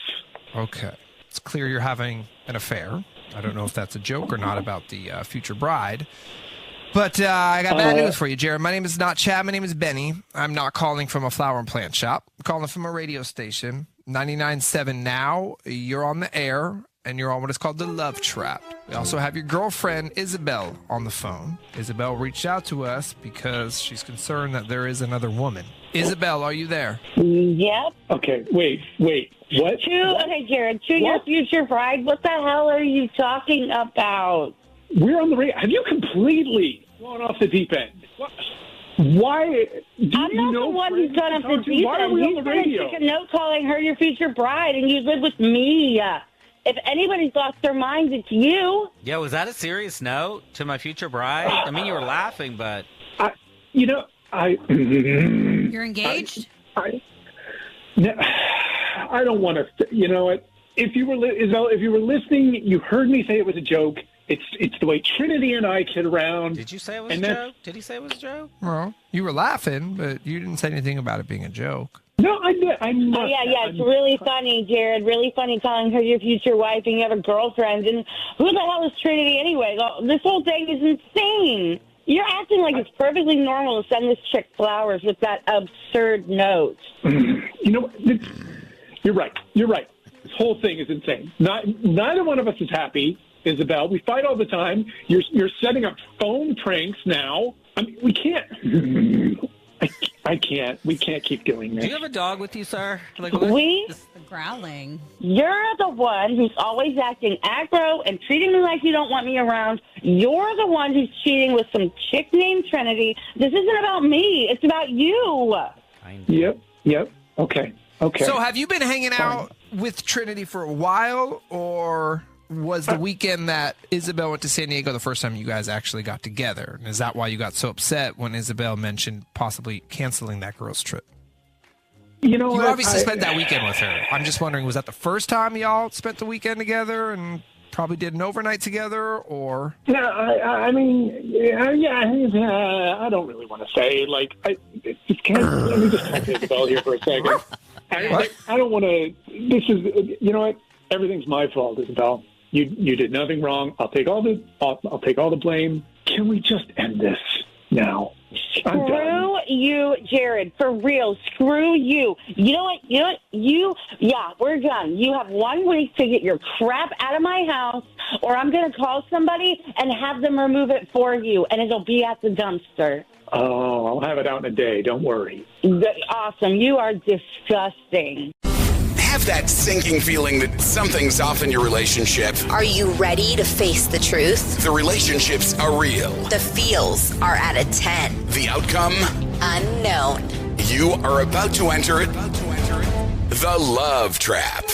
Okay, it's clear you're having an affair. I don't know if that's a joke or not about the future bride. But I got bad news for you, Jared. My name is not Chad. My name is Benny. I'm not calling from a flower and plant shop. I'm calling from a radio station. 99.7 now. You're on the air, and you're on what is called the love trap. We also have your girlfriend, Isabel, on the phone. Isabel reached out to us because she's concerned that there is another woman. Isabel, are you there? Yep. Okay, wait. What? Okay, Jared, your future bride? What the hell are you talking about? We're on the radio. Have you completely gone off the deep end? What? Why? I'm not the one who's gone off the deep end. Why are we on the radio? You sent a note calling her your future bride, and you live with me. If anybody's lost their minds, it's you. Yeah, was that a serious note to my future bride? I mean, you were laughing, but... You're engaged? I don't want to... You know what? If you were listening, you heard me say it was a joke. It's the way Trinity and I kid around. Did you say it was a joke? Did he say it was a joke? Well, you were laughing, but you didn't say anything about it being a joke. No, I did. I'm not. Yeah, it's really funny, Jared. Really funny calling her your future wife and you have a girlfriend. And who the hell is Trinity anyway? This whole thing is insane. You're acting like it's perfectly normal to send this chick flowers with that absurd note. You know, you're right. This whole thing is insane. Neither one of us is happy, Isabel. We fight all the time. You're setting up phone pranks now. I mean, we can't. I can't. We can't keep doing this. Do you have a dog with you, sir? Growling. You're the one who's always acting aggro and treating me like you don't want me around. You're the one who's cheating with some chick named Trinity. This isn't about me. It's about you. Yep. Okay. So have you been hanging out with Trinity for a while, or was the weekend that Isabel went to San Diego the first time you guys actually got together? And is that why you got so upset when Isabel mentioned possibly canceling that girls' trip? You know You what? obviously spent that weekend with her. I'm just wondering, was that the first time y'all spent the weekend together and probably did an overnight together, or? Yeah, I mean, I don't really want to say. Like, let me just talk to Isabel here for a second. I don't want to. This is, you know what? Everything's my fault, Isabel. You did nothing wrong. I'll take all the blame. Can we just end this now? I'm done. Screw you, Jared. For real, screw you. You know what? Yeah, we're done. You have 1 week to get your crap out of my house, or I'm going to call somebody and have them remove it for you, and it'll be at the dumpster. Oh, I'll have it out in a day. Don't worry. Awesome. You are disgusting. Have that sinking feeling that something's off in your relationship. Are you ready to face the truth? The relationships are real. The feels are at a 10. The outcome? Unknown. You are about to enter the love trap.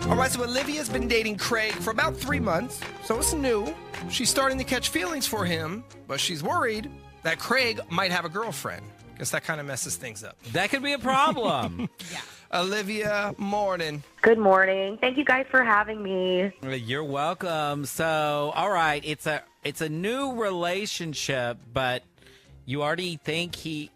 All right, so Olivia's been dating Craig for about 3 months, so it's new. She's starting to catch feelings for him, but she's worried that Craig might have a girlfriend. Guess that kind of messes things up. That could be a problem. Yeah. Olivia, morning. Good morning. Thank you guys for having me. You're welcome. So, all right, it's a new relationship, but you already think he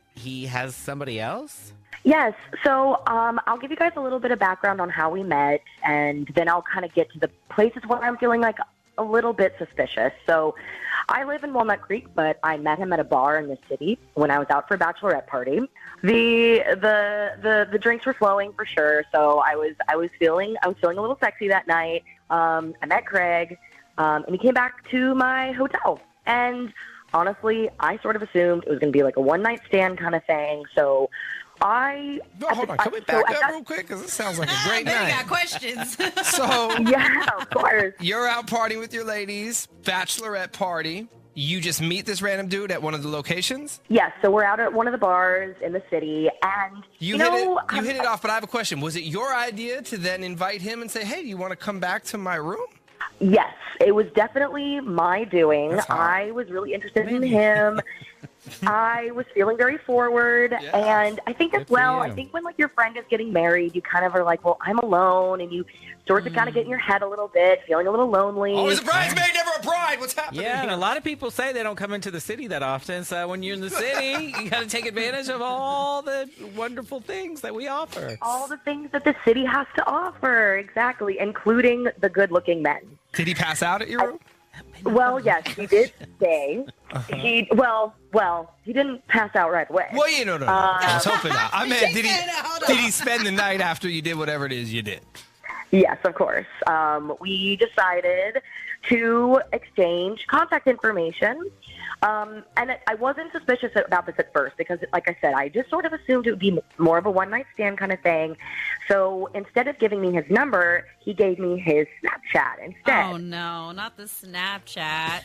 has somebody else? Yes. So I'll give you guys a little bit of background on how we met, and then I'll kind of get to the places where I'm feeling like a little bit suspicious. So I live in Walnut Creek, but I met him at a bar in the city when I was out for a bachelorette party. The drinks were flowing for sure, so I was feeling a little sexy that night. I met Craig, and he came back to my hotel. And honestly, I sort of assumed it was going to be like a one-night stand kind of thing. So hold on. Can we back up real quick? Because it sounds like a great night. got questions. So, yeah, of course. You're out partying with your ladies, bachelorette party. You just meet this random dude at one of the locations? Yes, so we're out at one of the bars in the city, and you hit it off, but I have a question. Was it your idea to then invite him and say, hey, do you want to come back to my room? Yes, it was definitely my doing. I was really interested in him. I was feeling very forward, and I think as well, I think when like your friend is getting married, you kind of are like, well, I'm alone, and you start to kind of get in your head a little bit, feeling a little lonely. Always a bridesmaid, never a bride. What's happening? Yeah, and a lot of people say they don't come into the city that often, so when you're in the city, you got to take advantage of all the wonderful things that we offer. All the things that the city has to offer, exactly, including the good-looking men. Did he pass out at your room? Well, yes, he did stay. He didn't pass out right away. Well, no. I was hoping not. I meant, did he spend the night after you did whatever it is you did? Yes, of course. We decided to exchange contact information. And I wasn't suspicious about this at first because, like I said, I just sort of assumed it would be more of a one-night stand kind of thing. So instead of giving me his number, he gave me his Snapchat instead. Oh, no, not the Snapchat.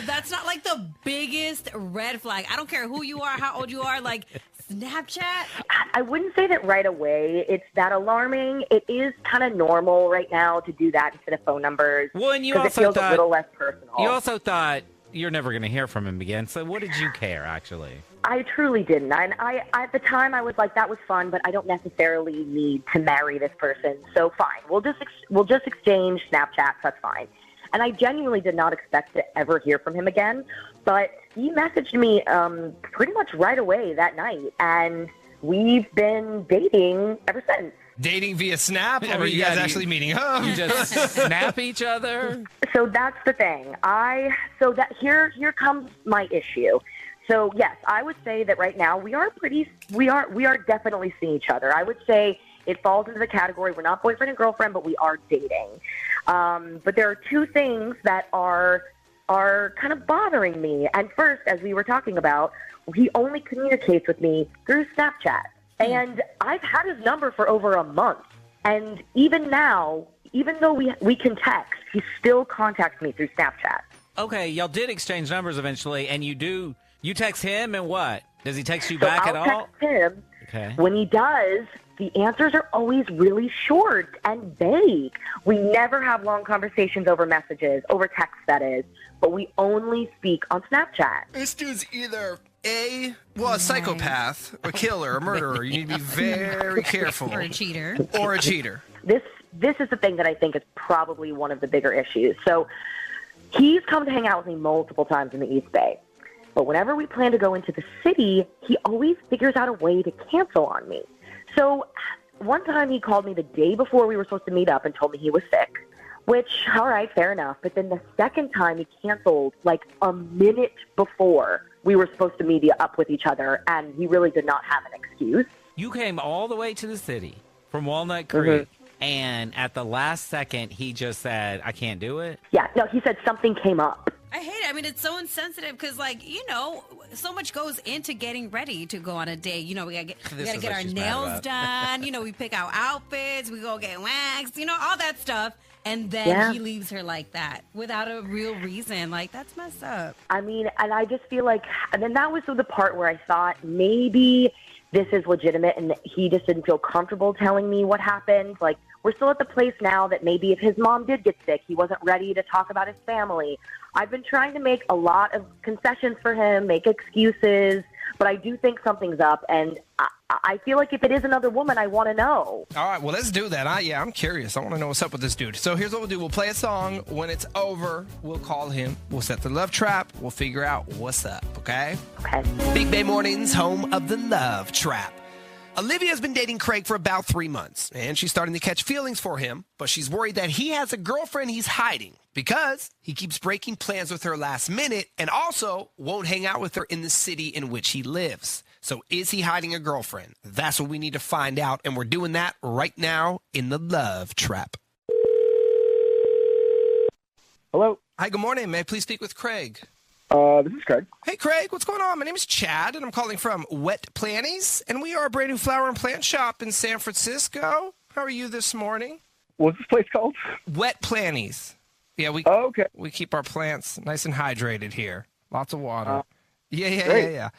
That's not like the biggest red flag. I don't care who you are, how old you are, like Snapchat? I wouldn't say that right away. It's that alarming. It is kind of normal right now to do that instead of phone numbers. Well, and you also it feels a little less personal. You also thought you're never going to hear from him again. So what did you care, actually? I truly didn't. And I at the time, I was like, that was fun, but I don't necessarily need to marry this person. So fine, we'll just exchange Snapchats. That's fine. And I genuinely did not expect to ever hear from him again. But he messaged me pretty much right away that night, and we've been dating ever since. Dating via Snap, or are you guys actually meeting up? You just snap each other? So that's the thing. Here comes my issue. So yes, I would say that right now we are definitely seeing each other. I would say it falls into the category we're not boyfriend and girlfriend, but we are dating. But there are two things that are kind of bothering me. And first, as we were talking about, he only communicates with me through Snapchat. And I've had his number for over a month. And even now, even though we can text, he still contacts me through Snapchat. Okay, y'all did exchange numbers eventually, and you text him, and what? Does he text you back at all? I'll text him. Okay. When he does, the answers are always really short and vague. We never have long conversations over messages, over text that is, but we only speak on Snapchat. This dude's either a psychopath, a killer, a murderer. You need to be very careful. Or a cheater. Or a cheater. This is the thing that I think is probably one of the bigger issues. So he's come to hang out with me multiple times in the East Bay. But whenever we plan to go into the city, he always figures out a way to cancel on me. So one time he called me the day before we were supposed to meet up and told me he was sick, which, all right, fair enough. But then the second time he canceled like a minute before we were supposed to meet up with each other, and he really did not have an excuse. You came all the way to the city from Walnut Creek, and at the last second, he just said, I can't do it? Yeah, no, he said something came up. I hate it. I mean, it's so insensitive because, like, you know, so much goes into getting ready to go on a date. You know, we gotta get our nails done. You know, we pick out outfits. We go get waxed. You know, all that stuff. And then he leaves her like that without a real reason. Like, that's messed up. I mean, and I just feel like, and then that was the part where I thought maybe this is legitimate and he just didn't feel comfortable telling me what happened. Like, we're still at the place now that maybe if his mom did get sick, he wasn't ready to talk about his family. I've been trying to make a lot of concessions for him, make excuses, but I do think something's up, and I feel like if it is another woman, I want to know. All right, well, let's do that. I'm curious. I want to know what's up with this dude. So here's what we'll do. We'll play a song. When it's over, we'll call him. We'll set the love trap. We'll figure out what's up, okay? Okay. Big Bay Mornings, home of the love trap. Olivia's been dating Craig for about 3 months, and she's starting to catch feelings for him, but she's worried that he has a girlfriend he's hiding because he keeps breaking plans with her last minute and also won't hang out with her in the city in which he lives. So is he hiding a girlfriend? That's what we need to find out, and we're doing that right now in the love trap. Hello. Hi, good morning. May I please speak with Craig? This is Craig. Hey, Craig, what's going on? My name is Chad, and I'm calling from Wet Planties, and we are a brand new flower and plant shop in San Francisco. How are you this morning? What's this place called? Wet Planties. Yeah, we keep our plants nice and hydrated here. Lots of water. Yeah.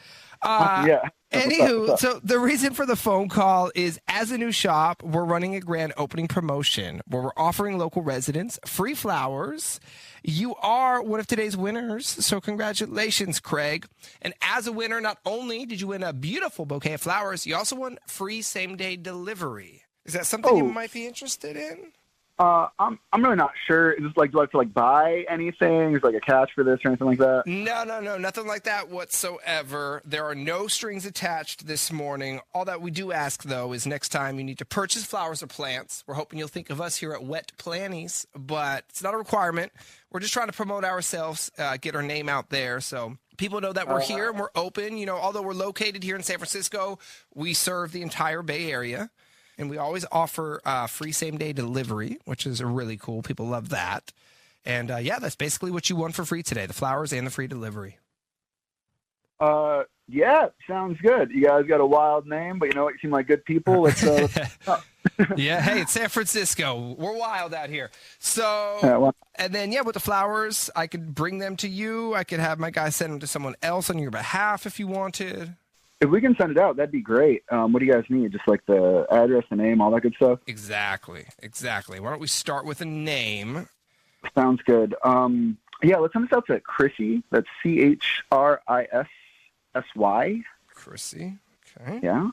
Anywho, so the reason for the phone call is as a new shop, we're running a grand opening promotion where we're offering local residents free flowers. You are one of today's winners, so congratulations, Craig. And as a winner, not only did you win a beautiful bouquet of flowers, you also won free same-day delivery. Is that something you might be interested in? I'm really not sure. Is this like, do I have to like buy anything? Is there like a catch for this or anything like that? No, nothing like that whatsoever. There are no strings attached this morning. All that we do ask, though, is next time you need to purchase flowers or plants. We're hoping you'll think of us here at Wet Planties, but it's not a requirement. We're just trying to promote ourselves, get our name out there, so people know that we're here and we're open. You know, although we're located here in San Francisco, we serve the entire Bay Area. And we always offer free same-day delivery, which is really cool. People love that. And, that's basically what you won for free today, the flowers and the free delivery. Yeah, sounds good. You guys got a wild name, but you know what? You seem like good people. Let's Yeah, hey, it's San Francisco. We're wild out here. So, and then, with the flowers, I could bring them to you. I could have my guy send them to someone else on your behalf if you wanted. If we can send it out, that'd be great. What do you guys need? Just like the address, the name, all that good stuff? Exactly. Why don't we start with a name? Sounds good. Let's send this out to Chrissy. That's CHRISSY. Chrissy. Okay. Yeah.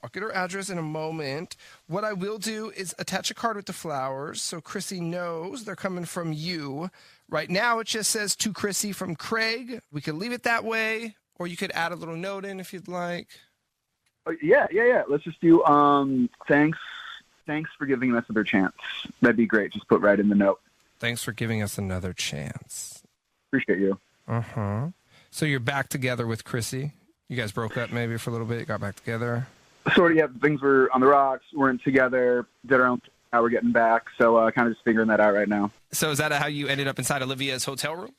I'll get her address in a moment. What I will do is attach a card with the flowers so Chrissy knows they're coming from you. Right now, it just says to Chrissy from Craig. We could leave it that way. Or you could add a little note in if you'd like. Yeah. Let's just do thanks for giving us another chance. That'd be great. Just put right in the note. Thanks for giving us another chance. Appreciate you. Uh-huh. So you're back together with Chrissy? You guys broke up maybe for a little bit, got back together? Sort of, yeah. Things were on the rocks, weren't together, did our own thing, now we're getting back. So kind of just figuring that out right now. So is that how you ended up inside Olivia's hotel room?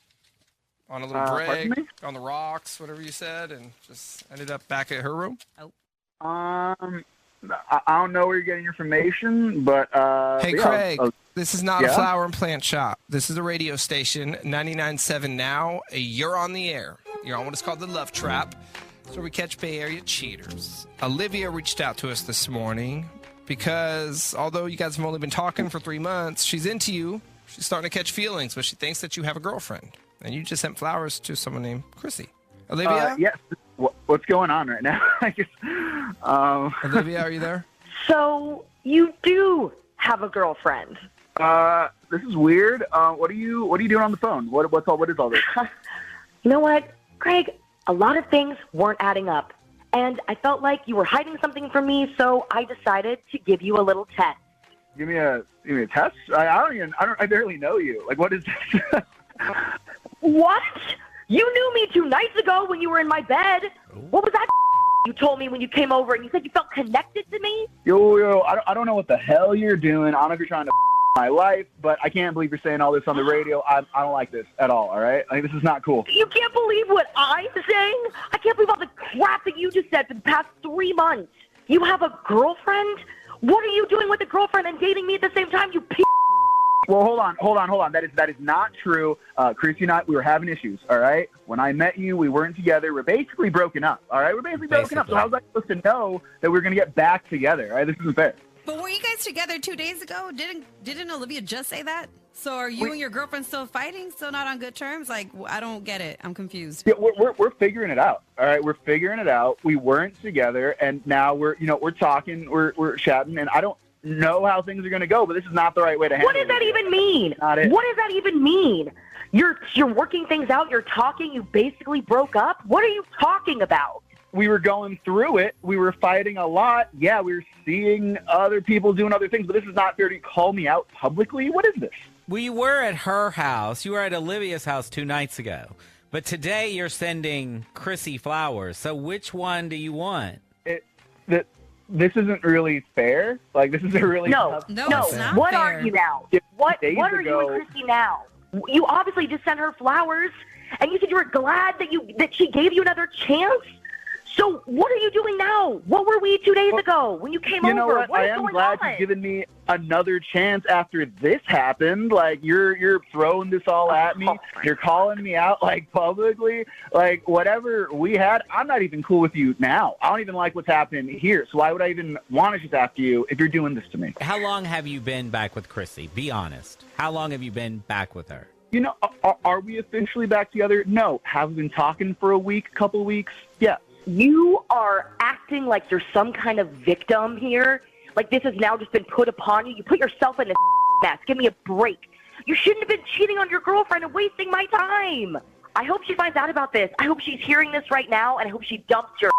On a little break, on the rocks, whatever you said, and just ended up back at her room? I don't know where you're getting your information, but... Hey, Craig, this is not a flower and plant shop. This is a radio station, 99.7 Now. You're on the air. You're on what is called the Love Trap. So we catch Bay Area cheaters. Olivia reached out to us this morning because although you guys have only been talking for 3 months, she's into you. She's starting to catch feelings, but she thinks that you have a girlfriend. And you just sent flowers to someone named Chrissy. Olivia? Yes, What's going on right now? I guess. Olivia, are you there? So you do have a girlfriend. This is weird. What are you doing on the phone? What is all this? You know what, Greg? A lot of things weren't adding up, and I felt like you were hiding something from me, so I decided to give you a little test. Give me a test? I barely know you. Like, what is this? What? You knew me 2 nights ago when you were in my bed. What was that you told me when you came over and you said you felt connected to me? Yo, I don't know what the hell you're doing. I don't know if you're trying to my life, but I can't believe you're saying all this on the radio. I don't like this at all right? Like, this is not cool. You can't believe what I'm saying? I can't believe all the crap that you just said for the past 3 months. You have a girlfriend? What are you doing with a girlfriend and dating me at the same time, you p***? Well, hold on. That is not true. Chrissy and I, we were having issues, all right? When I met you, we weren't together. We're basically broken up, all right? We're basically broken up. So how was I supposed to know that we were going to get back together, all right? This isn't fair. But were you guys together 2 days ago? Didn't Olivia just say that? So are you and your girlfriend still fighting? Still not on good terms? Like, I don't get it. I'm confused. Yeah, we're figuring it out. All right, we're figuring it out. We weren't together, and now we're talking, we're chatting, and I don't know how things are going to go, but this is not the right way to handle it. What does that even mean? Not it. What does that even mean? You're working things out. You're talking. You basically broke up. What are you talking about? We were going through it. We were fighting a lot. Yeah, we were seeing other people doing other things, but this is not fair to call me out publicly. What is this? We were at her house. You were at Olivia's house 2 nights ago. But today you're sending Chrissy flowers. So which one do you want? This isn't really fair. Like, this is a really no. It's not What fair. are you now? What are you and Chrissy now? You obviously just sent her flowers, and you said you were glad that she gave you another chance. So what are you doing now? What were we 2 days ago when you came over? You know what? What I is am going glad on? you've given me another chance after this happened. Like, you're throwing this all at me. You're calling me out, like, publicly. Like, whatever we had, I'm not even cool with you now. I don't even like what's happening here. So why would I even want to just after you if you're doing this to me? How long have you been back with Chrissy? Be honest. How long have you been back with her? You know, are we officially back together? No. Have we been talking for a week, couple weeks? Yeah. You are acting like you're some kind of victim here. Like this has now just been put upon you. You put yourself in this mess. Give me a break. You shouldn't have been cheating on your girlfriend and wasting my time. I hope she finds out about this. I hope she's hearing this right now, and I hope she dumps your